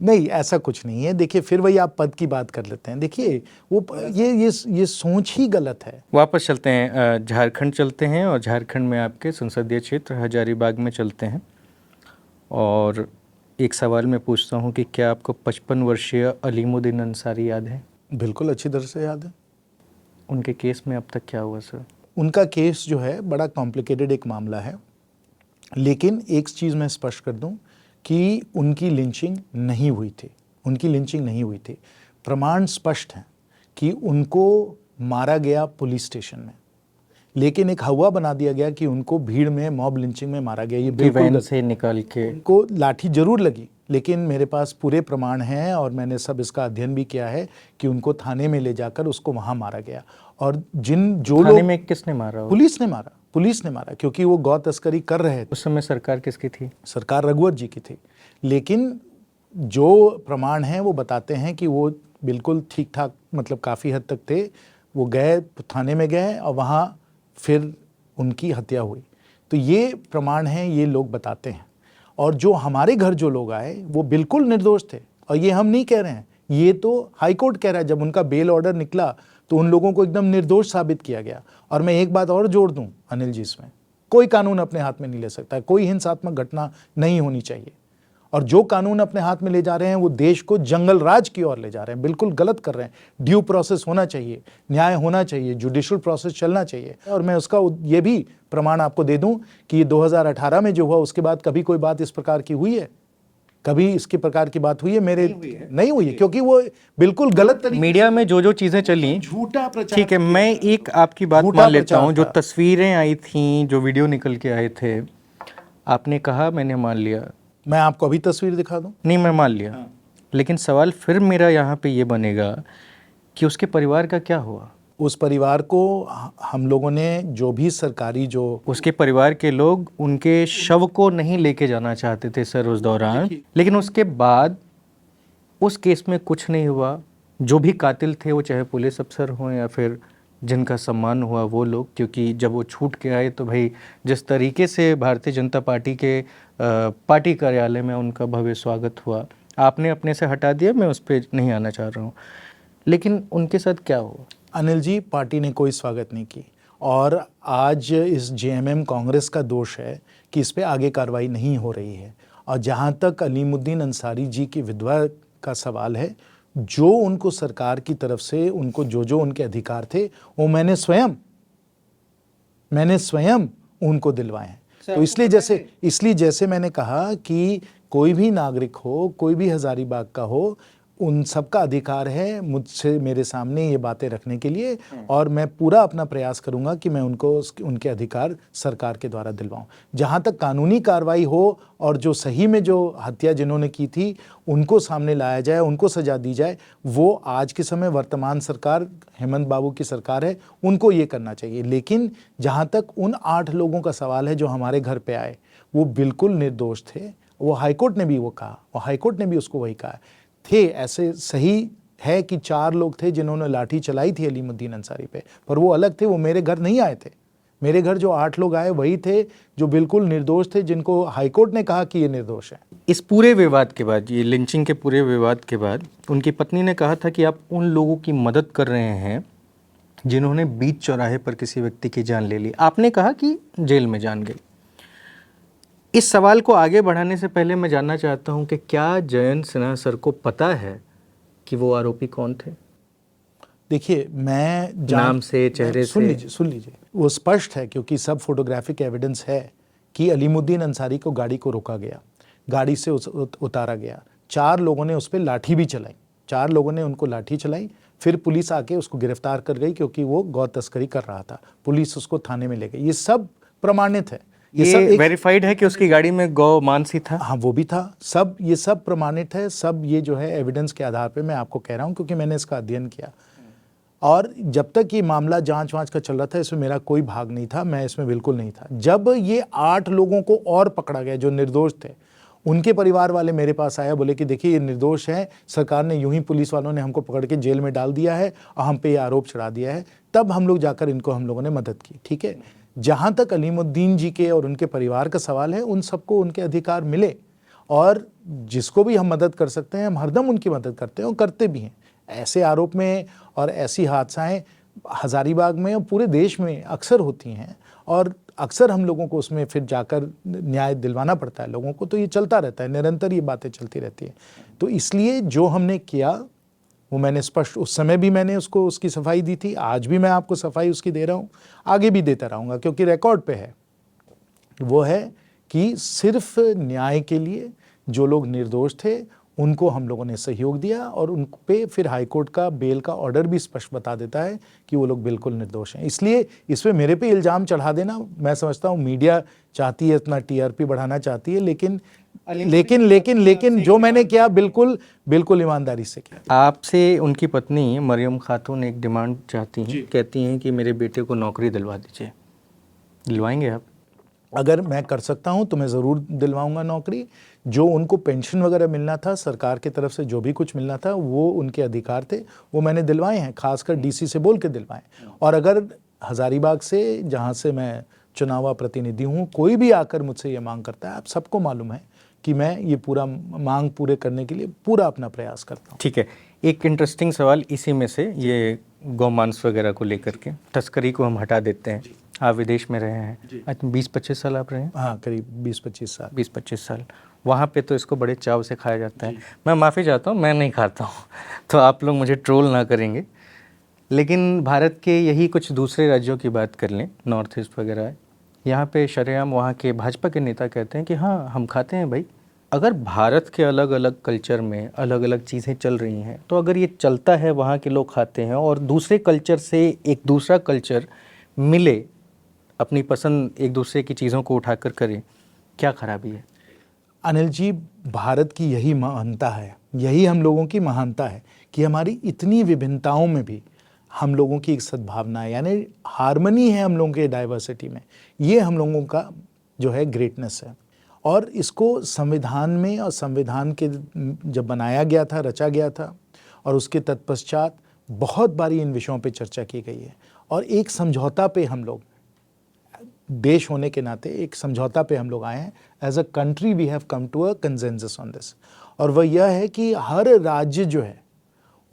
नहीं, ऐसा कुछ नहीं है। देखिए फिर वही आप पद की बात कर लेते हैं। देखिए वो ये सोच ही गलत है। वापस चलते हैं, झारखंड चलते हैं और झारखंड में आपके संसदीय क्षेत्र हजारीबाग में चलते हैं। और एक सवाल मैं पूछता हूं कि क्या आपको 55 वर्षीय अलीमुद्दीन अंसारी याद है? बिल्कुल अच्छी तरह से याद है। उनके केस में अब तक क्या हुआ सर? उनका केस जो है बड़ा कॉम्प्लिकेटेड एक मामला है, लेकिन एक चीज़ मैं स्पष्ट कर दूं कि उनकी लिंचिंग नहीं हुई थी, उनकी लिंचिंग नहीं हुई थी। प्रमाण स्पष्ट हैं कि उनको मारा गया पुलिस स्टेशन में, लेकिन एक हवा बना दिया गया कि उनको भीड़ में मॉब लिंचिंग में मारा गया। ये बिल्कुल वैन से निकाल के उनको लाठी जरूर लगी, लेकिन मेरे पास पूरे प्रमाण हैं और मैंने सब इसका अध्ययन भी किया है कि उनको थाने में ले जाकर उसको वहाँ मारा गया। और जो थाने लोग, में किसने मारा? पुलिस ने मारा क्योंकि वो गौ तस्करी कर रहे थे। उस समय सरकार किसकी थी? सरकार रघुवर जी की थी, लेकिन जो प्रमाण हैं वो बताते हैं कि वो बिल्कुल ठीक ठाक, मतलब काफ़ी हद तक थे। वो गए, थाने में गए और वहाँ फिर उनकी हत्या हुई। तो ये प्रमाण हैं, ये लोग बताते हैं। और जो हमारे घर जो लोग आए वो बिल्कुल निर्दोष थे, और ये हम नहीं कह रहे हैं, ये तो हाई कोर्ट कह रहा है। जब उनका बेल ऑर्डर निकला तो उन लोगों को एकदम निर्दोष साबित किया गया। और मैं एक बात और जोड़ दूं अनिल जी, इसमें कोई कानून अपने हाथ में नहीं ले सकता, कोई हिंसात्मक घटना नहीं होनी चाहिए। और जो कानून अपने हाथ में ले जा रहे हैं वो देश को जंगल राज की ओर ले जा रहे हैं, बिल्कुल गलत कर रहे हैं। ड्यू प्रोसेस होना चाहिए, न्याय होना चाहिए, जुडिशियल प्रोसेस चलना चाहिए। और मैं उसका ये भी प्रमाण आपको दे दूं कि 2018 में जो हुआ उसके बाद कभी कोई बात इस प्रकार की हुई है? कभी इसके प्रकार की बात हुई है? नहीं हुई है, क्योंकि वो बिल्कुल गलत तरीके मीडिया में जो चीज़ें चली, झूठा प्रचार। ठीक है, मैं एक आपकी बात मान लेता हूँ। जो तस्वीरें आई थी, जो वीडियो निकल के आए थे, आपने कहा मैंने मान लिया। मैं आपको अभी तस्वीर दिखा दूं? नहीं, मैं मान लिया। लेकिन सवाल फिर मेरा यहाँ पे ये बनेगा कि उसके परिवार का क्या हुआ? उस परिवार को हम लोगों ने जो भी सरकारी जो उसके परिवार के लोग उनके शव को नहीं लेके जाना चाहते थे सर उस दौरान, लेकिन उसके बाद उस केस में कुछ नहीं हुआ। जो भी कातिल थे, वो चाहे पुलिस अफसर हों या फिर जिनका सम्मान हुआ वो लोग, क्योंकि जब वो छूट के आए तो भाई जिस तरीके से भारतीय जनता पार्टी के पार्टी कार्यालय में उनका भव्य स्वागत हुआ, आपने अपने से हटा दिया। मैं उस पर नहीं आना चाह रहा हूँ, लेकिन उनके साथ क्या हुआ? अनिल जी, पार्टी ने कोई स्वागत नहीं की। और आज इस जेएमएम कांग्रेस का दोष है कि इस पे आगे कार्रवाई नहीं हो रही है। और जहाँ तक अलीमुद्दीन अंसारी जी की विधवा का सवाल है, जो उनको सरकार की तरफ से उनको जो उनके अधिकार थे वो मैंने स्वयं उनको दिलवाए हैं। तो इसलिए जैसे मैंने कहा कि कोई भी नागरिक हो, कोई भी हजारीबाग का हो, उन सबका अधिकार है मुझसे मेरे सामने ये बातें रखने के लिए, और मैं पूरा अपना प्रयास करूंगा कि मैं उनको उनके अधिकार सरकार के द्वारा दिलवाऊं। जहां तक कानूनी कार्रवाई हो और जो सही में जो हत्या जिन्होंने की थी उनको सामने लाया जाए, उनको सजा दी जाए, वो आज के समय वर्तमान सरकार हेमंत बाबू की सरकार है, उनको ये करना चाहिए। लेकिन जहाँ तक उन 8 लोगों का सवाल है जो हमारे घर पे आए, वो बिल्कुल निर्दोष थे। वो हाईकोर्ट ने भी वो कहा, और हाईकोर्ट ने भी उसको वही कहा थे। ऐसे सही है कि 4 लोग थे जिन्होंने लाठी चलाई थी अलीमुद्दीन अंसारी पे, पर वो अलग थे, वो मेरे घर नहीं आए थे। मेरे घर जो 8 लोग आए वही थे जो बिल्कुल निर्दोष थे, जिनको हाईकोर्ट ने कहा कि ये निर्दोष है। इस पूरे विवाद के बाद, ये लिंचिंग के पूरे विवाद के बाद, उनकी पत्नी ने कहा था कि आप उन लोगों की मदद कर रहे हैं जिन्होंने बीच चौराहे पर किसी व्यक्ति की जान ले ली। आपने कहा कि जेल में जान गई। इस सवाल को आगे बढ़ाने से पहले मैं जानना चाहता हूं कि क्या जयंत सिन्हा सर को पता है कि वो आरोपी कौन थे? देखिए, मैं नाम से, चेहरे से सुन लीजिए, वो स्पष्ट है क्योंकि सब फोटोग्राफिक एविडेंस है कि अलीमुद्दीन अंसारी को गाड़ी को रोका गया। गाड़ी से उतारा गया। 4 लोगों ने उस पर लाठी भी चलाई, 4 लोगों ने उनको लाठी चलाई। फिर पुलिस आके उसको गिरफ्तार कर गई क्योंकि वो गौ तस्करी कर रहा था। पुलिस उसको थाने में ले गई। ये सब प्रमाणित है। ये वेरीफाइड है कि उसकी गाड़ी में गौ मांस ही था? हाँ, वो भी था। सब ये सब प्रमाणित है। सब ये जो है एविडेंस के आधार पे मैं आपको कह रहा हूँ, क्योंकि मैंने इसका अध्ययन किया। और जब तक ये मामला जांच वांच का चल रहा था, इसमें मेरा कोई भाग नहीं था, मैं इसमें बिल्कुल नहीं था। जब ये 8 लोगों को और पकड़ा गया जो निर्दोष थे, उनके परिवार वाले मेरे पास आया, बोले कि देखिए ये निर्दोष हैं, सरकार ने यूं ही पुलिस वालों ने हमको पकड़ के जेल में डाल दिया है और हम पे ये आरोप चढ़ा दिया है। तब हम लोग जाकर इनको हम लोगों ने मदद की। ठीक है, जहाँ तक अलीमुद्दीन जी के और उनके परिवार का सवाल है, उन सबको उनके अधिकार मिले, और जिसको भी हम मदद कर सकते हैं हम हरदम उनकी मदद करते हैं और करते भी हैं। ऐसे आरोप में और ऐसी हादसाएं हज़ारीबाग में और पूरे देश में अक्सर होती हैं, और अक्सर हम लोगों को उसमें फिर जाकर न्याय दिलवाना पड़ता है लोगों को। तो ये चलता रहता है, निरंतर ये बातें चलती रहती है। तो इसलिए जो हमने किया वो मैंने स्पष्ट, उस समय भी मैंने उसको उसकी सफाई दी थी, आज भी मैं आपको सफाई उसकी दे रहा हूँ, आगे भी देता रहूँगा, क्योंकि रिकॉर्ड पे है। वो है कि सिर्फ न्याय के लिए जो लोग निर्दोष थे उनको हम लोगों ने सहयोग दिया, और उन पे फिर हाईकोर्ट का बेल का ऑर्डर भी स्पष्ट बता देता है कि वो लोग बिल्कुल निर्दोष हैं। इसलिए इस पे मेरे पे इल्ज़ाम चढ़ा देना, मैं समझता हूँ मीडिया चाहती है इतना टीआरपी बढ़ाना चाहती है, लेकिन जो मैंने किया बिल्कुल बिल्कुल ईमानदारी से किया। आपसे उनकी पत्नी मरियम खातून एक डिमांड चाहती हैं, कहती हैं कि मेरे बेटे को नौकरी दिलवा दीजिए, दिलवाएंगे आप? अगर मैं कर सकता हूं तो मैं ज़रूर दिलवाऊंगा नौकरी। जो उनको पेंशन वगैरह मिलना था, सरकार की तरफ से जो भी कुछ मिलना था, वो उनके अधिकार थे, वो मैंने दिलवाए हैं, खासकर डीसी से बोल के दिलवाए। और अगर हज़ारीबाग से, जहां से मैं चुनावा प्रतिनिधि हूं, कोई भी आकर मुझसे ये मांग करता है, आप सबको मालूम है कि मैं ये पूरा मांग पूरे करने के लिए पूरा अपना प्रयास करता हूँ। ठीक है, एक इंटरेस्टिंग सवाल इसी में से, ये गौमांस वगैरह को लेकर के, तस्करी को हम हटा देते हैं। आप विदेश में रहे हैं, आज 20-25 साल आप रहे हैं? हाँ, करीब 20-25 साल। 20-25 साल। वहाँ पे तो इसको बड़े चाव से खाया जाता है। मैं माफ़ी चाहता हूँ, मैं नहीं खाता हूँ तो आप लोग मुझे ट्रोल ना करेंगे। लेकिन भारत के यही कुछ दूसरे राज्यों की बात कर लें, नॉर्थ ईस्ट वगैरह है, यहाँ पे शरेआम वहाँ के भाजपा के नेता कहते हैं कि हाँ हम खाते हैं भाई। अगर भारत के अलग अलग कल्चर में अलग अलग चीज़ें चल रही हैं, तो अगर ये चलता है, वहाँ के लोग खाते हैं, और दूसरे कल्चर से एक दूसरा कल्चर मिले, अपनी पसंद एक दूसरे की चीज़ों को उठाकर करें, क्या खराबी है? अनिल जी, भारत की यही महानता है, यही हम लोगों की महानता है कि हमारी इतनी विभिन्नताओं में भी हम लोगों की एक सद्भावना है, यानी हार्मनी है हम लोगों के डाइवर्सिटी में। ये हम लोगों का जो है ग्रेटनेस है। और इसको संविधान में, और संविधान के जब बनाया गया था, रचा गया था, और उसके तत्पश्चात बहुत बारी इन विषयों पे चर्चा की गई है, और एक समझौता पे हम लोग, देश होने के नाते एक समझौता पे हम लोग आए हैं। As a country we have come to a consensus on this, और वह यह है कि हर राज्य जो है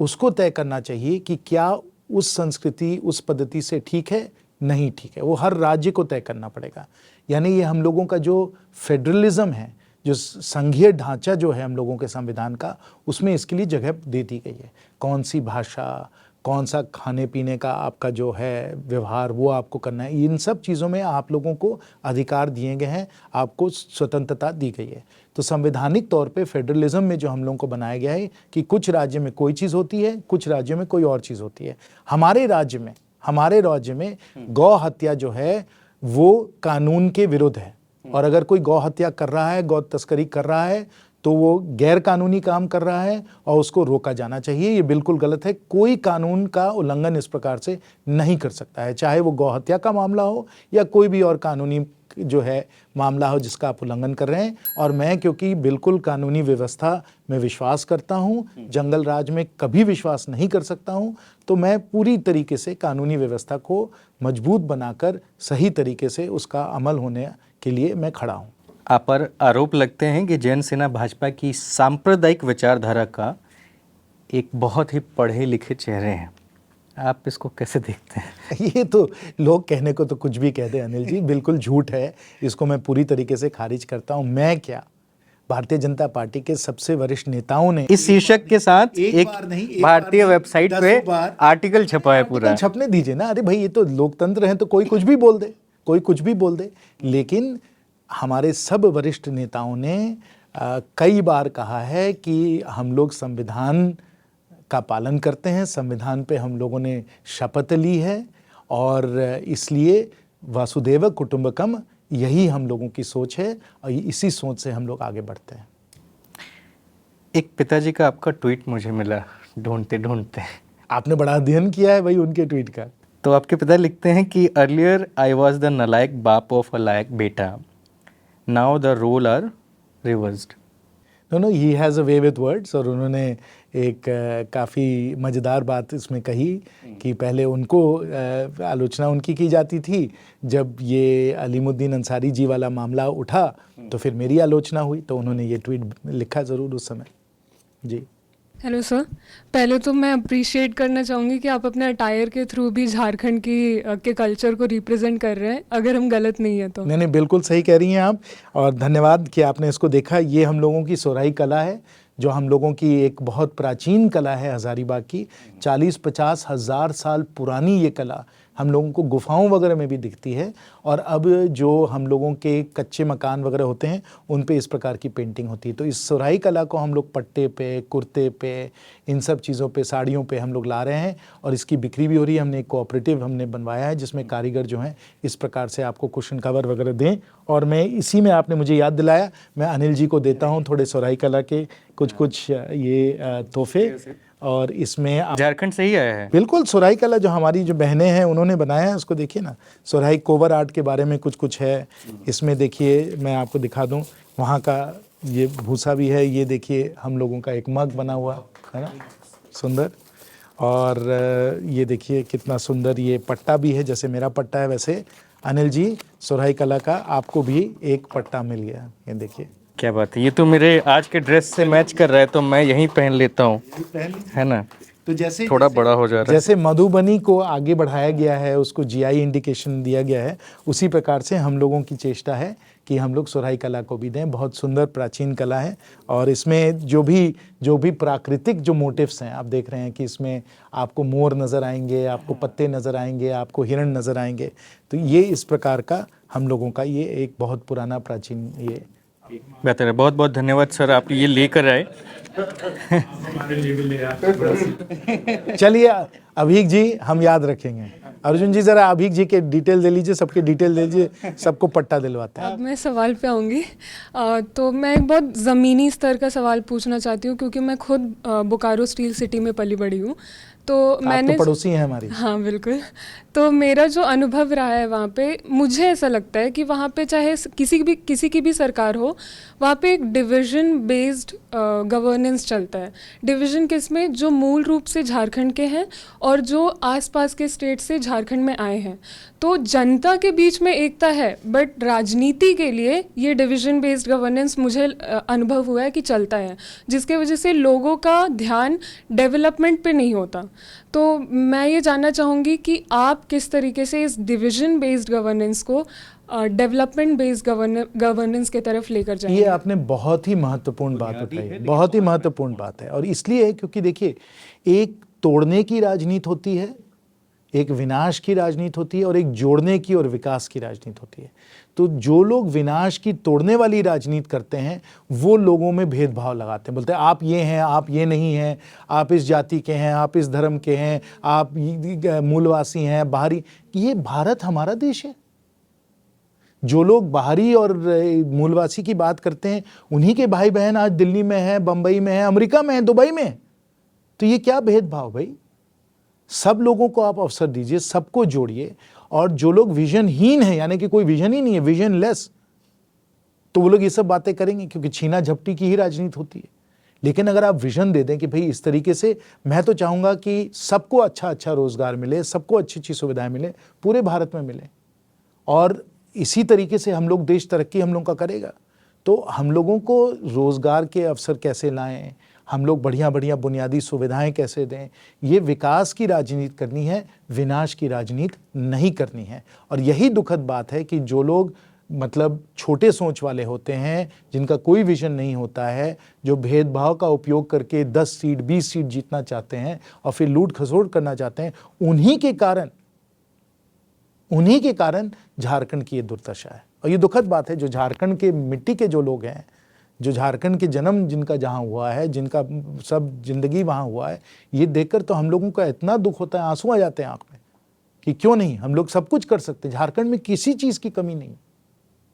उसको तय करना चाहिए कि क्या उस संस्कृति, उस पद्धति से ठीक है, नहीं ठीक है, वो हर राज्य को तय करना पड़ेगा। यानी ये हम लोगों का जो फेडरलिज्म है, जो संघीय ढांचा जो है हम लोगों के संविधान का, उसमें इसके लिए जगह दे दी गई है। कौन सी भाषा, कौन सा खाने पीने का आपका जो है व्यवहार, वो आपको करना है, इन सब चीज़ों में आप लोगों को अधिकार दिए गए हैं, आपको स्वतंत्रता दी गई है। तो संवैधानिक तौर पे फेडरलिज्म में जो हम लोगों को बनाया गया है कि कुछ राज्य में कोई चीज़ होती है, कुछ राज्यों में कोई और चीज़ होती है। हमारे राज्य में गौ हत्या जो है वो कानून के विरुद्ध है, और अगर कोई गौ हत्या कर रहा है, गौ तस्करी कर रहा है, तो वो गैर कानूनी काम कर रहा है और उसको रोका जाना चाहिए। ये बिल्कुल गलत है। कोई कानून का उल्लंघन इस प्रकार से नहीं कर सकता है, चाहे वो गौ हत्या का मामला हो या कोई भी और कानूनी जो है मामला हो जिसका आप उल्लंघन कर रहे हैं। और मैं क्योंकि बिल्कुल कानूनी व्यवस्था में विश्वास करता हूँ, जंगल राज में कभी विश्वास नहीं कर सकता हूँ, तो मैं पूरी तरीके से कानूनी व्यवस्था को मजबूत बनाकर सही तरीके से उसका अमल होने के लिए मैं खड़ा हूँ। आप पर आरोप लगते हैं कि जयंत सिन्हा भाजपा की सांप्रदायिक विचारधारा का एक बहुत ही पढ़े लिखे चेहरे हैं, आप इसको कैसे देखते हैं? ये तो लोग कहने को तो कुछ भी कहते हैं अनिल जी, बिल्कुल झूठ है। इसको मैं पूरी तरीके से खारिज करता हूँ। मैं क्या, भारतीय जनता पार्टी के सबसे वरिष्ठ नेताओं ने इस शीर्षक के साथ एक भारतीय वेबसाइट पे आर्टिकल छपा है पूरा। छपने दीजिए ना। अरे भाई, ये तो लोकतंत्र है, तो कोई कुछ भी बोल दे, कोई कुछ भी बोल दे। लेकिन हमारे सब वरिष्ठ नेताओं ने कई बार कहा है कि हम लोग संविधान का पालन करते हैं, संविधान पे हम लोगों ने शपथ ली है और इसलिए वासुदेव कुटुंबकम यही हम लोगों की सोच है और इसी सोच से हम लोग आगे बढ़ते हैं। एक पिताजी का आपका ट्वीट मुझे मिला ढूंढते ढूंढते। आपने बड़ा अध्ययन किया है भाई उनके ट्वीट का। तो आपके पिता लिखते हैं कि अर्लियर आई वॉज द नलायक बाप ऑफ अ लायक बेटा, now the role are reversed. No, he has a way with words. और उन्होंने एक काफ़ी मज़ेदार बात इसमें कही कि पहले उनको आलोचना उनकी की जाती थी, जब ये अलीमुद्दीन अंसारी जी वाला मामला उठा तो फिर मेरी आलोचना हुई, तो उन्होंने ये ट्वीट लिखा ज़रूर उस समय। जी हेलो सर, पहले तो मैं अप्रिशिएट करना चाहूँगी कि आप अपने अटायर के थ्रू भी झारखंड के कल्चर को रिप्रेजेंट कर रहे हैं, अगर हम गलत नहीं है तो। नहीं, बिल्कुल सही कह रही हैं आप, और धन्यवाद कि आपने इसको देखा। ये हम लोगों की सोराई कला है, जो हम लोगों की एक बहुत प्राचीन कला है हज़ारीबाग की। 40-50 हज़ार साल पुरानी ये कला हम लोगों को गुफाओं वगैरह में भी दिखती है। और अब जो हम लोगों के कच्चे मकान वगैरह होते हैं उन पे इस प्रकार की पेंटिंग होती है। तो इस सोराई कला को हम लोग पट्टे पे, कुर्ते पे, इन सब चीज़ों पे, साड़ियों पे हम लोग ला रहे हैं और इसकी बिक्री भी हो रही है। हमने एक कोऑपरेटिव हमने बनवाया है जिसमें कारीगर जो हैं इस प्रकार से आपको कुशन कवर वगैरह दें। और मैं इसी में, आपने मुझे याद दिलाया, मैं अनिल जी को देता हूँ थोड़े सोराई कला के कुछ ये तोहफे। और इसमें झारखंड से ही आया है। बिल्कुल, सोराई कला जो हमारी जो बहनें हैं उन्होंने बनाया है, उसको देखिए ना। सोराई कोवर आर्ट के बारे में कुछ है इसमें। देखिए मैं आपको दिखा दूं, वहाँ का ये भूसा भी है। ये देखिए हम लोगों का एक मग बना हुआ है ना, सुंदर। और ये देखिए कितना सुंदर ये पट्टा भी है, जैसे मेरा पट्टा है वैसे अनिल जी सोराई कला का आपको भी एक पट्टा मिल गया। ये देखिए क्या बात है, ये तो मेरे आज के ड्रेस से मैच कर रहा है, तो मैं यही पहन लेता हूँ, है ना। तो जैसे थोड़ा बड़ा हो जा रहा है। जैसे मधुबनी को आगे बढ़ाया गया है, उसको जीआई इंडिकेशन दिया गया है, उसी प्रकार से हम लोगों की चेष्टा है कि हम लोग सोराई कला को भी दें। बहुत सुंदर प्राचीन कला है और इसमें जो भी प्राकृतिक जो मोटिव्स हैं, आप देख रहे हैं कि इसमें आपको मोर नज़र आएंगे, आपको पत्ते नज़र आएंगे, आपको हिरण नज़र आएंगे। तो ये इस प्रकार का हम लोगों का ये एक बहुत पुराना प्राचीन ये बेहतर है। बहुत बहुत धन्यवाद सर, आप ये लेकर आए। चलिए अभीक जी, हम याद रखेंगे। अर्जुन जी जरा अभीक जी के डिटेल दे लीजिए, सबके डिटेल दे लीजिए, सबको पट्टा दिलवाते हैं। अब मैं सवाल पे आऊँगी। तो मैं एक बहुत ज़मीनी स्तर का सवाल पूछना चाहती हूँ, क्योंकि मैं खुद बोकारो स्टील सिटी में पली बड़ी हूँ। तो मैंने तो पड़ोसी हैं हमारी। हाँ बिल्कुल। तो मेरा जो अनुभव रहा है वहाँ पे, मुझे ऐसा लगता है कि वहाँ पे चाहे किसी की भी सरकार हो, वहाँ पे एक डिवीज़न बेस्ड गवर्नेंस चलता है। डिवीज़न किसमें, जो मूल रूप से झारखंड के हैं और जो आसपास के स्टेट से झारखंड में आए हैं। तो जनता के बीच में एकता है, बट राजनीति के लिए ये डिवीज़न बेस्ड गवर्नेंस मुझे अनुभव हुआ है कि चलता है, जिसके वजह से लोगों का ध्यान डेवलपमेंट पे नहीं होता। तो मैं ये जानना चाहूँगी कि आप किस तरीके से इस डिवीज़न बेस्ड गवर्नेंस को डेवलपमेंट बेस्ड गवर्नेंस के तरफ लेकर जाएंगे। ये आपने बहुत ही महत्वपूर्ण बात बताई, बहुत ही महत्वपूर्ण बात है। और इसलिए क्योंकि देखिए, एक तोड़ने की राजनीति होती है, एक विनाश की राजनीति होती है और एक जोड़ने की और विकास की राजनीति होती है। तो जो लोग विनाश की, तोड़ने वाली राजनीति करते हैं, वो लोगों में भेदभाव लगाते हैं। बोलते हैं आप ये हैं, आप ये नहीं हैं, आप इस जाति के हैं, आप इस धर्म के हैं, आप मूलवासी हैं, बाहरी। ये भारत हमारा देश है। जो लोग बाहरी और मूलवासी की बात करते हैं, उन्हीं के भाई बहन आज दिल्ली में हैं, बंबई में हैं, अमेरिका में हैं, दुबई में हैं। तो ये क्या भेदभाव भाई? सब लोगों को आप अवसर दीजिए, सबको जोड़िए। और जो लोग विजनहीन हैं, यानी कि कोई विजन ही नहीं है, विजनलेस, तो वो लोग ये सब बातें करेंगे, क्योंकि छीना झपटी की ही राजनीति होती है। लेकिन अगर आप विजन दे दें कि भाई इस तरीके से, मैं तो चाहूँगा कि सबको अच्छा अच्छा रोजगार मिले, सबको अच्छी अच्छी सुविधाएं मिले, पूरे भारत में मिले, और इसी तरीके से हम लोग देश तरक्की हम लोग का करेगा। तो हम लोगों को रोजगार के अवसर कैसे लाएं, हम लोग बढ़िया बढ़िया बुनियादी सुविधाएं कैसे दें, ये विकास की राजनीति करनी है, विनाश की राजनीति नहीं करनी है। और यही दुखद बात है कि जो लोग मतलब छोटे सोच वाले होते हैं, जिनका कोई विजन नहीं होता है, जो भेदभाव का उपयोग करके 10 सीट 20 सीट जीतना चाहते हैं और फिर लूट खसोट करना चाहते हैं, उन्हीं के कारण झारखंड की ये दुर्दशा है। और ये दुखद बात है, जो झारखंड के मिट्टी के जो लोग हैं, जो झारखंड के जन्म जिनका जहाँ हुआ है, जिनका सब जिंदगी वहाँ हुआ है, ये देखकर तो हम लोगों का इतना दुख होता है, आंसू आ जाते हैं आँख में कि क्यों नहीं, हम लोग सब कुछ कर सकते हैं, झारखंड में किसी चीज़ की कमी नहीं,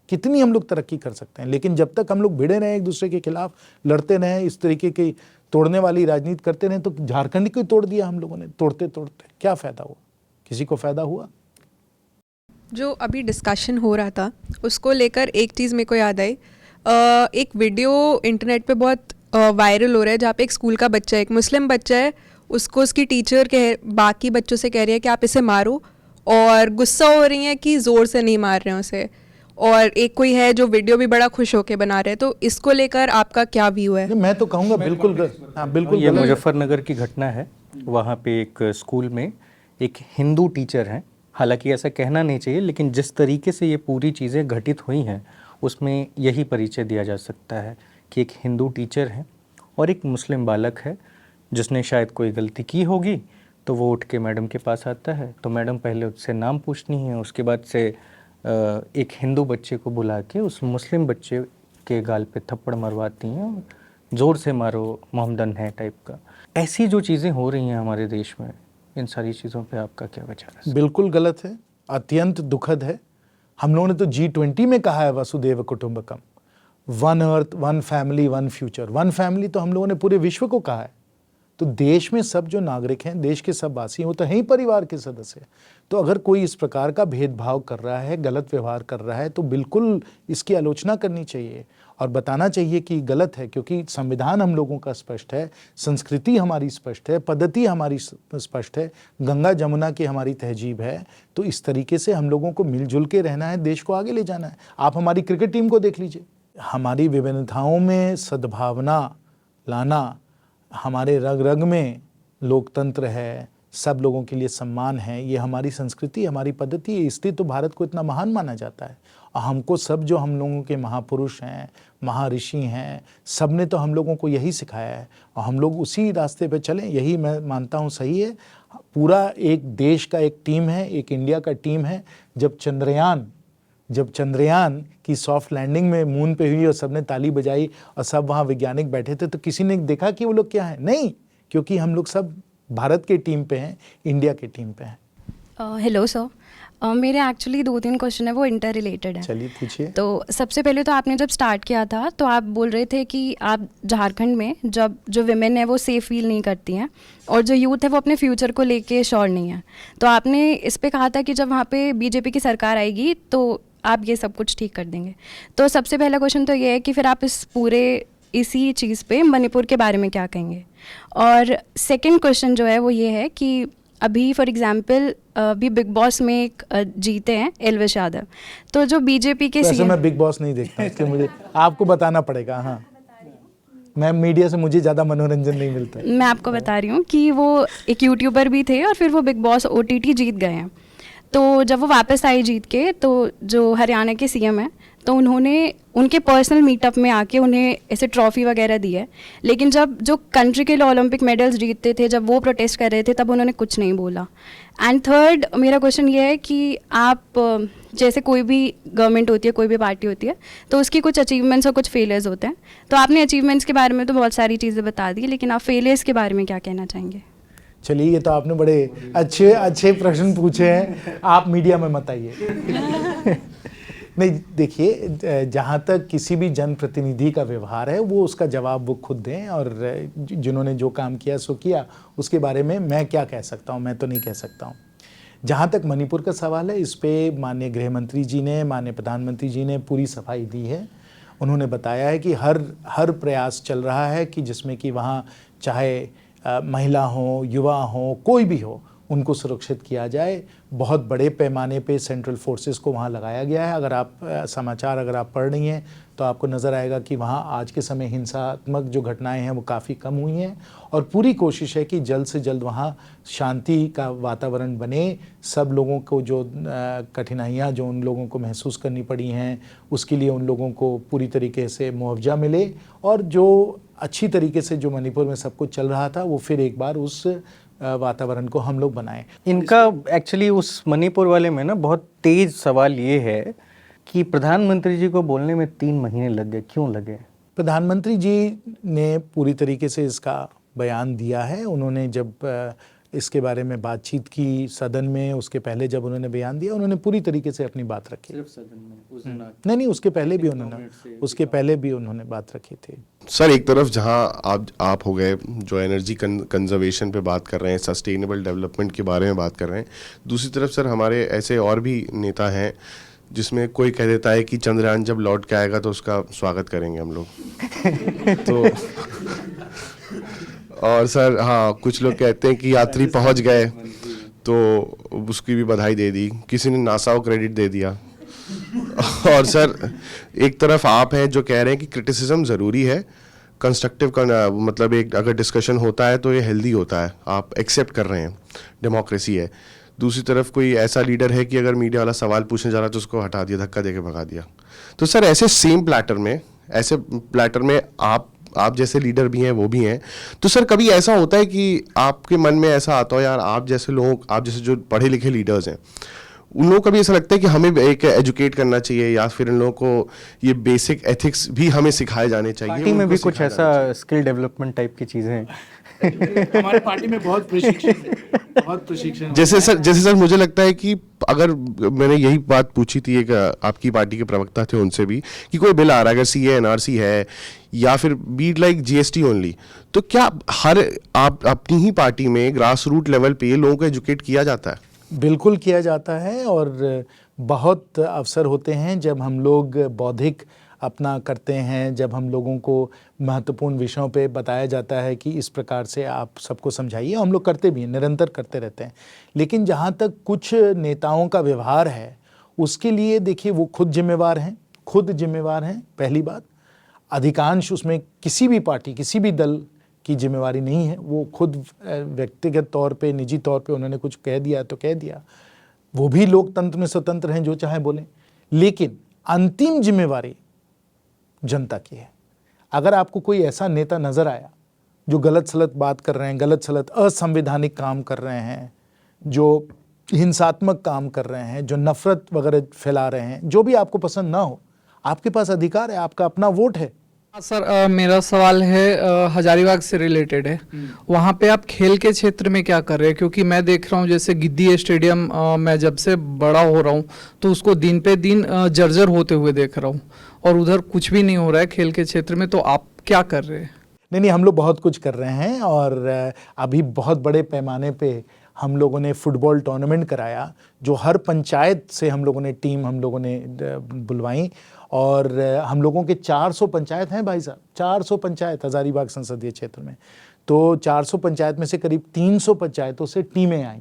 कितनी हम लोग तरक्की कर सकते हैं। लेकिन जब तक हम लोग भिड़े रहें, एक दूसरे के खिलाफ लड़ते रहें, इस तरीके की तोड़ने वाली राजनीति करते रहें, तो झारखंड को ही तोड़ दिया हम लोगों ने। तोड़ते तोड़ते क्या फ़ायदा हुआ? किसी को फ़ायदा हुआ? जो अभी डिस्कशन हो रहा था उसको लेकर एक चीज़ मेरे को याद आई। एक वीडियो इंटरनेट पे बहुत वायरल हो रहा है जहाँ पे एक स्कूल का बच्चा है, एक मुस्लिम बच्चा है, उसको उसकी टीचर बाकी बच्चों से कह रही है कि आप इसे मारो, और गुस्सा हो रही हैं कि ज़ोर से नहीं मार रहे हैं उसे। और एक कोई है जो वीडियो भी बड़ा खुश होके बना रहे हैं, तो इसको लेकर आपका क्या व्यू है? मैं तो कहूँगा बिल्कुल बिल्कुल ये मुजफ्फरनगर की घटना है। वहाँ पे एक स्कूल में एक हिंदू टीचर हैं, हालांकि ऐसा कहना नहीं चाहिए, लेकिन जिस तरीके से ये पूरी चीज़ें घटित हुई हैं उसमें यही परिचय दिया जा सकता है कि एक हिंदू टीचर है और एक मुस्लिम बालक है जिसने शायद कोई गलती की होगी, तो वो उठ के मैडम के पास आता है, तो मैडम पहले उससे नाम पूछनी है, उसके बाद से एक हिंदू बच्चे को बुला के उस मुस्लिम बच्चे के गाल पे थप्पड़ मरवाती हैं और ज़ोर से मारो मोहम्मदन है टाइप का। ऐसी जो चीज़ें हो रही हैं हमारे देश में, इन सारी चीज़ों पे आपका क्या विचार है? बिल्कुल गलत है, अत्यंत दुखद है। हम लोगों ने तो G20 में कहा है वसुदेव कुटुंबकम, one earth, one family, one future. One family तो हम लोगों ने पूरे विश्व को कहा है। तो देश में सब जो नागरिक हैं, देश के सब वासी हैं, वो तो हैं ही परिवार के सदस्य। तो अगर कोई इस प्रकार का भेदभाव कर रहा है, गलत व्यवहार कर रहा है, तो बिल्कुल इसकी आलोचना करनी चाहिए और बताना चाहिए कि गलत है, क्योंकि संविधान हम लोगों का स्पष्ट है, संस्कृति हमारी स्पष्ट है, पद्धति हमारी स्पष्ट है, गंगा जमुना की हमारी तहजीब है। तो इस तरीके से हम लोगों को मिलजुल के रहना है, देश को आगे ले जाना है। आप हमारी क्रिकेट टीम को देख लीजिए, हमारी विभिन्नताओं में सद्भावना लाना, हमारे रग रग में लोकतंत्र है, सब लोगों के लिए सम्मान है, ये हमारी संस्कृति, हमारी पद्धति है। इसलिए तो भारत को इतना महान माना जाता है। और हमको सब जो हम लोगों के महापुरुष हैं, महर्षि हैं, सब ने तो हम लोगों को यही सिखाया है और हम लोग उसी रास्ते पे चलें, यही मैं मानता हूँ सही है। पूरा एक देश का एक टीम है, एक इंडिया का टीम है। जब चंद्रयान की सॉफ्ट लैंडिंग में मून पे हुई और सबने ताली बजाई और सब वहाँ वैज्ञानिक बैठे थे, तो किसी ने देखा कि वो लोग क्या हैं? नहीं, क्योंकि हम लोग सब भारत के टीम पे हैं, इंडिया के टीम पे हैं। हेलो सर, मेरे एक्चुअली 2-3 क्वेश्चन है, वो इंटर रिलेटेड है। चलिए पूछिए। तो सबसे पहले तो आपने जब स्टार्ट किया था तो आप बोल रहे थे कि आप झारखंड में जब जो विमेन है वो सेफ फील नहीं करती हैं और जो यूथ है वो अपने फ्यूचर को लेके श्योर नहीं है। तो आपने इस पे कहा था कि जब वहाँ पे बीजेपी की सरकार आएगी तो आप ये सब कुछ ठीक कर देंगे। तो सबसे पहला क्वेश्चन तो ये है कि फिर आप इसी चीज़ पे मणिपुर के बारे में क्या कहेंगे? और सेकंड क्वेश्चन जो है वो ये है कि अभी फॉर एग्जांपल अभी बिग बॉस में एक जीते हैं एल्विश यादव, तो जो बीजेपी के वैसे मैं बिग बॉस नहीं देखता, इसलिए मुझे आपको बताना पड़ेगा। हाँ, मैं मीडिया से मुझे ज़्यादा मनोरंजन नहीं मिलता। मैं आपको बता रही हूँ कि वो एक यूट्यूबर भी थे और फिर वो बिग बॉस OTT जीत गए हैं। तो जब वो वापस आए जीत के, तो जो हरियाणा के CM हैं, तो उन्होंने उनके पर्सनल मीटअप में आके उन्हें ऐसे ट्रॉफ़ी वगैरह दी है। लेकिन जब जो कंट्री के लिए ओलंपिक मेडल्स जीतते थे, जब वो प्रोटेस्ट कर रहे थे, तब उन्होंने कुछ नहीं बोला। एंड थर्ड मेरा क्वेश्चन ये है कि आप जैसे कोई भी गवर्नमेंट होती है, कोई भी पार्टी होती है, तो उसकी कुछ अचीवमेंट्स और कुछ फेलियर्स होते हैं। तो आपने अचीवमेंट्स के बारे में तो बहुत सारी चीज़ें बता दी, लेकिन आप फेलियर्स के बारे में क्या कहना चाहेंगे? चलिए, ये तो आपने बड़े अच्छे प्रश्न पूछे हैं। आप मीडिया में मत आइए। नहीं, देखिए, जहाँ तक किसी भी जनप्रतिनिधि का व्यवहार है, वो उसका जवाब वो खुद दें, और जिन्होंने जो काम किया सो किया, उसके बारे में मैं क्या कह सकता हूँ? मैं तो नहीं कह सकता हूँ। जहाँ तक मणिपुर का सवाल है, इस पे माननीय गृह मंत्री जी ने, माननीय प्रधानमंत्री जी ने पूरी सफाई दी है। उन्होंने बताया है कि हर प्रयास चल रहा है कि जिसमें कि वहाँ चाहे महिला हो, युवा हो, कोई भी हो, उनको सुरक्षित किया जाए। बहुत बड़े पैमाने पे सेंट्रल फोर्सेस को वहाँ लगाया गया है। अगर आप समाचार अगर आप पढ़ रही हैं तो आपको नज़र आएगा कि वहाँ आज के समय हिंसात्मक जो घटनाएं हैं वो काफ़ी कम हुई हैं, और पूरी कोशिश है कि जल्द से जल्द वहाँ शांति का वातावरण बने। सब लोगों को जो कठिनाइयाँ जो उन लोगों को महसूस करनी पड़ी हैं, उसके लिए उन लोगों को पूरी तरीके से मुआवजा मिले, और जो अच्छी तरीके से जो मणिपुर में सब कुछ चल रहा था वो फिर एक बार उस वातावरण को हम लोग बनाएं। इनका एक्चुअली उस मणिपुर वाले में ना बहुत तेज सवाल ये है कि प्रधानमंत्री जी को बोलने में 3 महीने लग गए। क्यों लगे? प्रधानमंत्री जी ने पूरी तरीके से इसका बयान दिया है। उन्होंने जब इसके बारे में बातचीत की सदन में, उसके पहले जब उन्होंने बयान दिया, उन्होंने पूरी तरीके से अपनी बात रखी। सिर्फ सदन में उस दिन नहीं, उसके पहले भी उन्होंने बात रखी थी। सर, एक तरफ जहां आप हो गए जो एनर्जी कंजर्वेशन पे बात कर रहे हैं, सस्टेनेबल डेवलपमेंट के बारे में बात कर रहे हैं, दूसरी तरफ सर हमारे ऐसे और भी नेता हैं जिसमें कोई कह देता है कि चंद्रयान जब लौट के आएगा तो उसका स्वागत करेंगे हम लोग। तो और सर हाँ, कुछ लोग कहते हैं कि यात्री पहुंच गए तो उसकी भी बधाई दे दी, किसी ने नासा को क्रेडिट दे दिया। और सर एक तरफ आप हैं जो कह रहे हैं कि क्रिटिसिज्म ज़रूरी है, कंस्ट्रक्टिव का मतलब एक अगर डिस्कशन होता है तो ये हेल्दी होता है, आप एक्सेप्ट कर रहे हैं, डेमोक्रेसी है। दूसरी तरफ कोई ऐसा लीडर है कि अगर मीडिया वाला सवाल पूछने जा रहा है तो उसको हटा दिया, धक्का देके भगा दिया। तो सर ऐसे सेम प्लेटर में आप जैसे लीडर भी हैं, वो भी हैं, तो सर कभी ऐसा होता है कि आपके मन में ऐसा आता हो यार, आप जैसे जो पढ़े लिखे लीडर्स हैं, उन लोगों को भी ऐसा लगता है कि हमें एक एजुकेट करना चाहिए या फिर इन लोगों को ये बेसिक एथिक्स भी हमें सिखाए जाने चाहिए? पार्टी में भी कुछ ऐसा स्किल डेवलपमेंट टाइप की चीज़ें हैं? हमारे पार्टी में बहुत प्रशिक्षण जैसे सर मुझे लगता है कि अगर मैंने यही बात पूछी थी एक आपकी पार्टी के प्रवक्ता थे उनसे भी कि कोई बिल आ रहा है, अगर CA NRC है या फिर बीट लाइक GST ओनली, तो क्या आप अपनी ही पार्टी में ग्रास रूट लेवल पे लोगों को एजुकेट किया जाता है? बिल्कुल किया जाता है, और बहुत अवसर होते हैं जब हम लोग बौद्धिक अपना करते हैं, जब हम लोगों को महत्वपूर्ण विषयों पे बताया जाता है कि इस प्रकार से आप सबको समझाइए। हम लोग करते भी हैं, निरंतर करते रहते हैं। लेकिन जहाँ तक कुछ नेताओं का व्यवहार है, उसके लिए देखिए वो खुद जिम्मेवार हैं। पहली बात, अधिकांश उसमें किसी भी पार्टी, किसी भी दल की जिम्मेवारी नहीं है। वो खुद व्यक्तिगत तौर पे, निजी तौर पे उन्होंने कुछ कह दिया तो कह दिया, वो भी लोकतंत्र में स्वतंत्र हैं, जो चाहे बोलें। लेकिन अंतिम जिम्मेवारी जनता की है। अगर आपको कोई ऐसा नेता नज़र आया जो गलत सलत बात कर रहे हैं, गलत सलत असंवैधानिक काम कर रहे हैं, जो हिंसात्मक काम कर रहे हैं, जो नफरत वगैरह फैला रहे हैं, जो भी आपको पसंद ना हो, आपके पास अधिकार है, आपका अपना वोट है। सर मेरा सवाल है हजारीबाग से रिलेटेड है। वहाँ पे आप खेल के क्षेत्र में क्या कर रहे हैं? क्योंकि मैं देख रहा हूँ जैसे गिद्दी स्टेडियम मैं जब से बड़ा हो रहा हूँ तो उसको दिन पे दिन जर्जर होते हुए देख रहा हूँ, और उधर कुछ भी नहीं हो रहा है खेल के क्षेत्र में। तो आप क्या कर रहे हैं? नहीं, हम लोग बहुत कुछ कर रहे हैं, और अभी बहुत बड़े पैमाने पे हम लोगों ने फुटबॉल टूर्नामेंट कराया, जो हर पंचायत से हम लोगों ने टीम बुलवाई, और हम लोगों के 400 पंचायत हैं भाई साहब, 400 पंचायत हजारीबाग संसदीय क्षेत्र में। तो 400 पंचायत में से करीब 300 पंचायतों से टीमें आईं,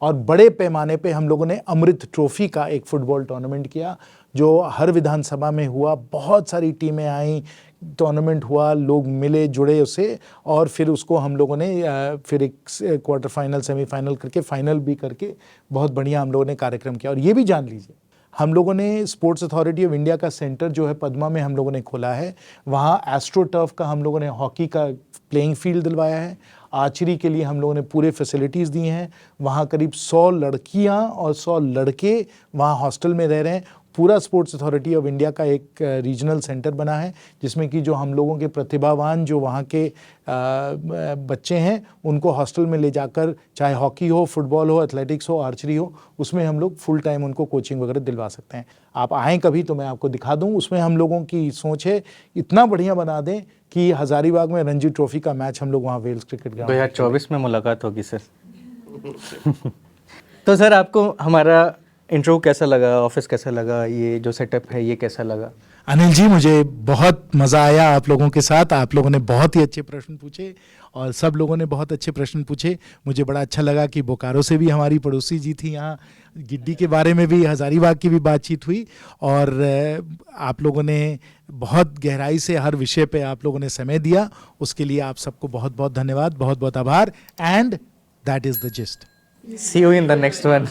और बड़े पैमाने पे हम लोगों ने अमृत ट्रॉफी का एक फुटबॉल टूर्नामेंट किया, जो हर विधानसभा में हुआ। बहुत सारी टीमें आईं, टूर्नामेंट हुआ, लोग मिले जुड़े उससे, और फिर उसको हम लोगों ने फिर एक क्वार्टर फाइनल, सेमीफाइनल करके फाइनल भी करके बहुत बढ़िया हम लोगों ने कार्यक्रम किया। और ये भी जान लीजिए, हम लोगों ने स्पोर्ट्स अथॉरिटी ऑफ इंडिया का सेंटर जो है पद्मा में हम लोगों ने खोला है। वहाँ एस्ट्रोटर्फ का हम लोगों ने हॉकी का प्लेइंग फील्ड दिलवाया है। आर्चरी के लिए हम लोगों ने पूरे फैसिलिटीज़ दी हैं। वहाँ करीब 100 लड़कियाँ और 100 लड़के वहाँ हॉस्टल में रह रहे हैं। पूरा स्पोर्ट्स अथॉरिटी ऑफ इंडिया का एक रीजनल सेंटर बना है, जिसमें कि जो हम लोगों के प्रतिभावान जो वहाँ के बच्चे हैं, उनको हॉस्टल में ले जाकर, चाहे हॉकी हो, फुटबॉल हो, एथलेटिक्स हो, आर्चरी हो, उसमें हम लोग फुल टाइम उनको कोचिंग वगैरह दिलवा सकते हैं। आप आएँ कभी तो मैं आपको दिखा दूँ। उसमें हम लोगों की सोच है इतना बढ़िया बना दें कि हज़ारीबाग में रणजी ट्रॉफी का मैच हम लोग वहाँ वेल्स क्रिकेट ग्राउंड 2024 में मुलाकात होगी सर। तो सर आपको हमारा इंट्रो कैसा लगा, ऑफिस कैसा लगा, ये जो सेटअप है ये कैसा लगा? अनिल जी, मुझे बहुत मज़ा आया आप लोगों के साथ। आप लोगों ने बहुत ही अच्छे प्रश्न पूछे, और सब लोगों ने बहुत अच्छे प्रश्न पूछे। मुझे बड़ा अच्छा लगा कि बोकारो से भी हमारी पड़ोसी जी थी, यहाँ गिड्डी के बारे में भी, हज़ारीबाग की भी बातचीत हुई, और आप लोगों ने बहुत गहराई से हर विषय पे आप लोगों ने समय दिया। उसके लिए आप सबको बहुत बहुत धन्यवाद, बहुत बहुत आभार। And that is the gist. See you in the next one.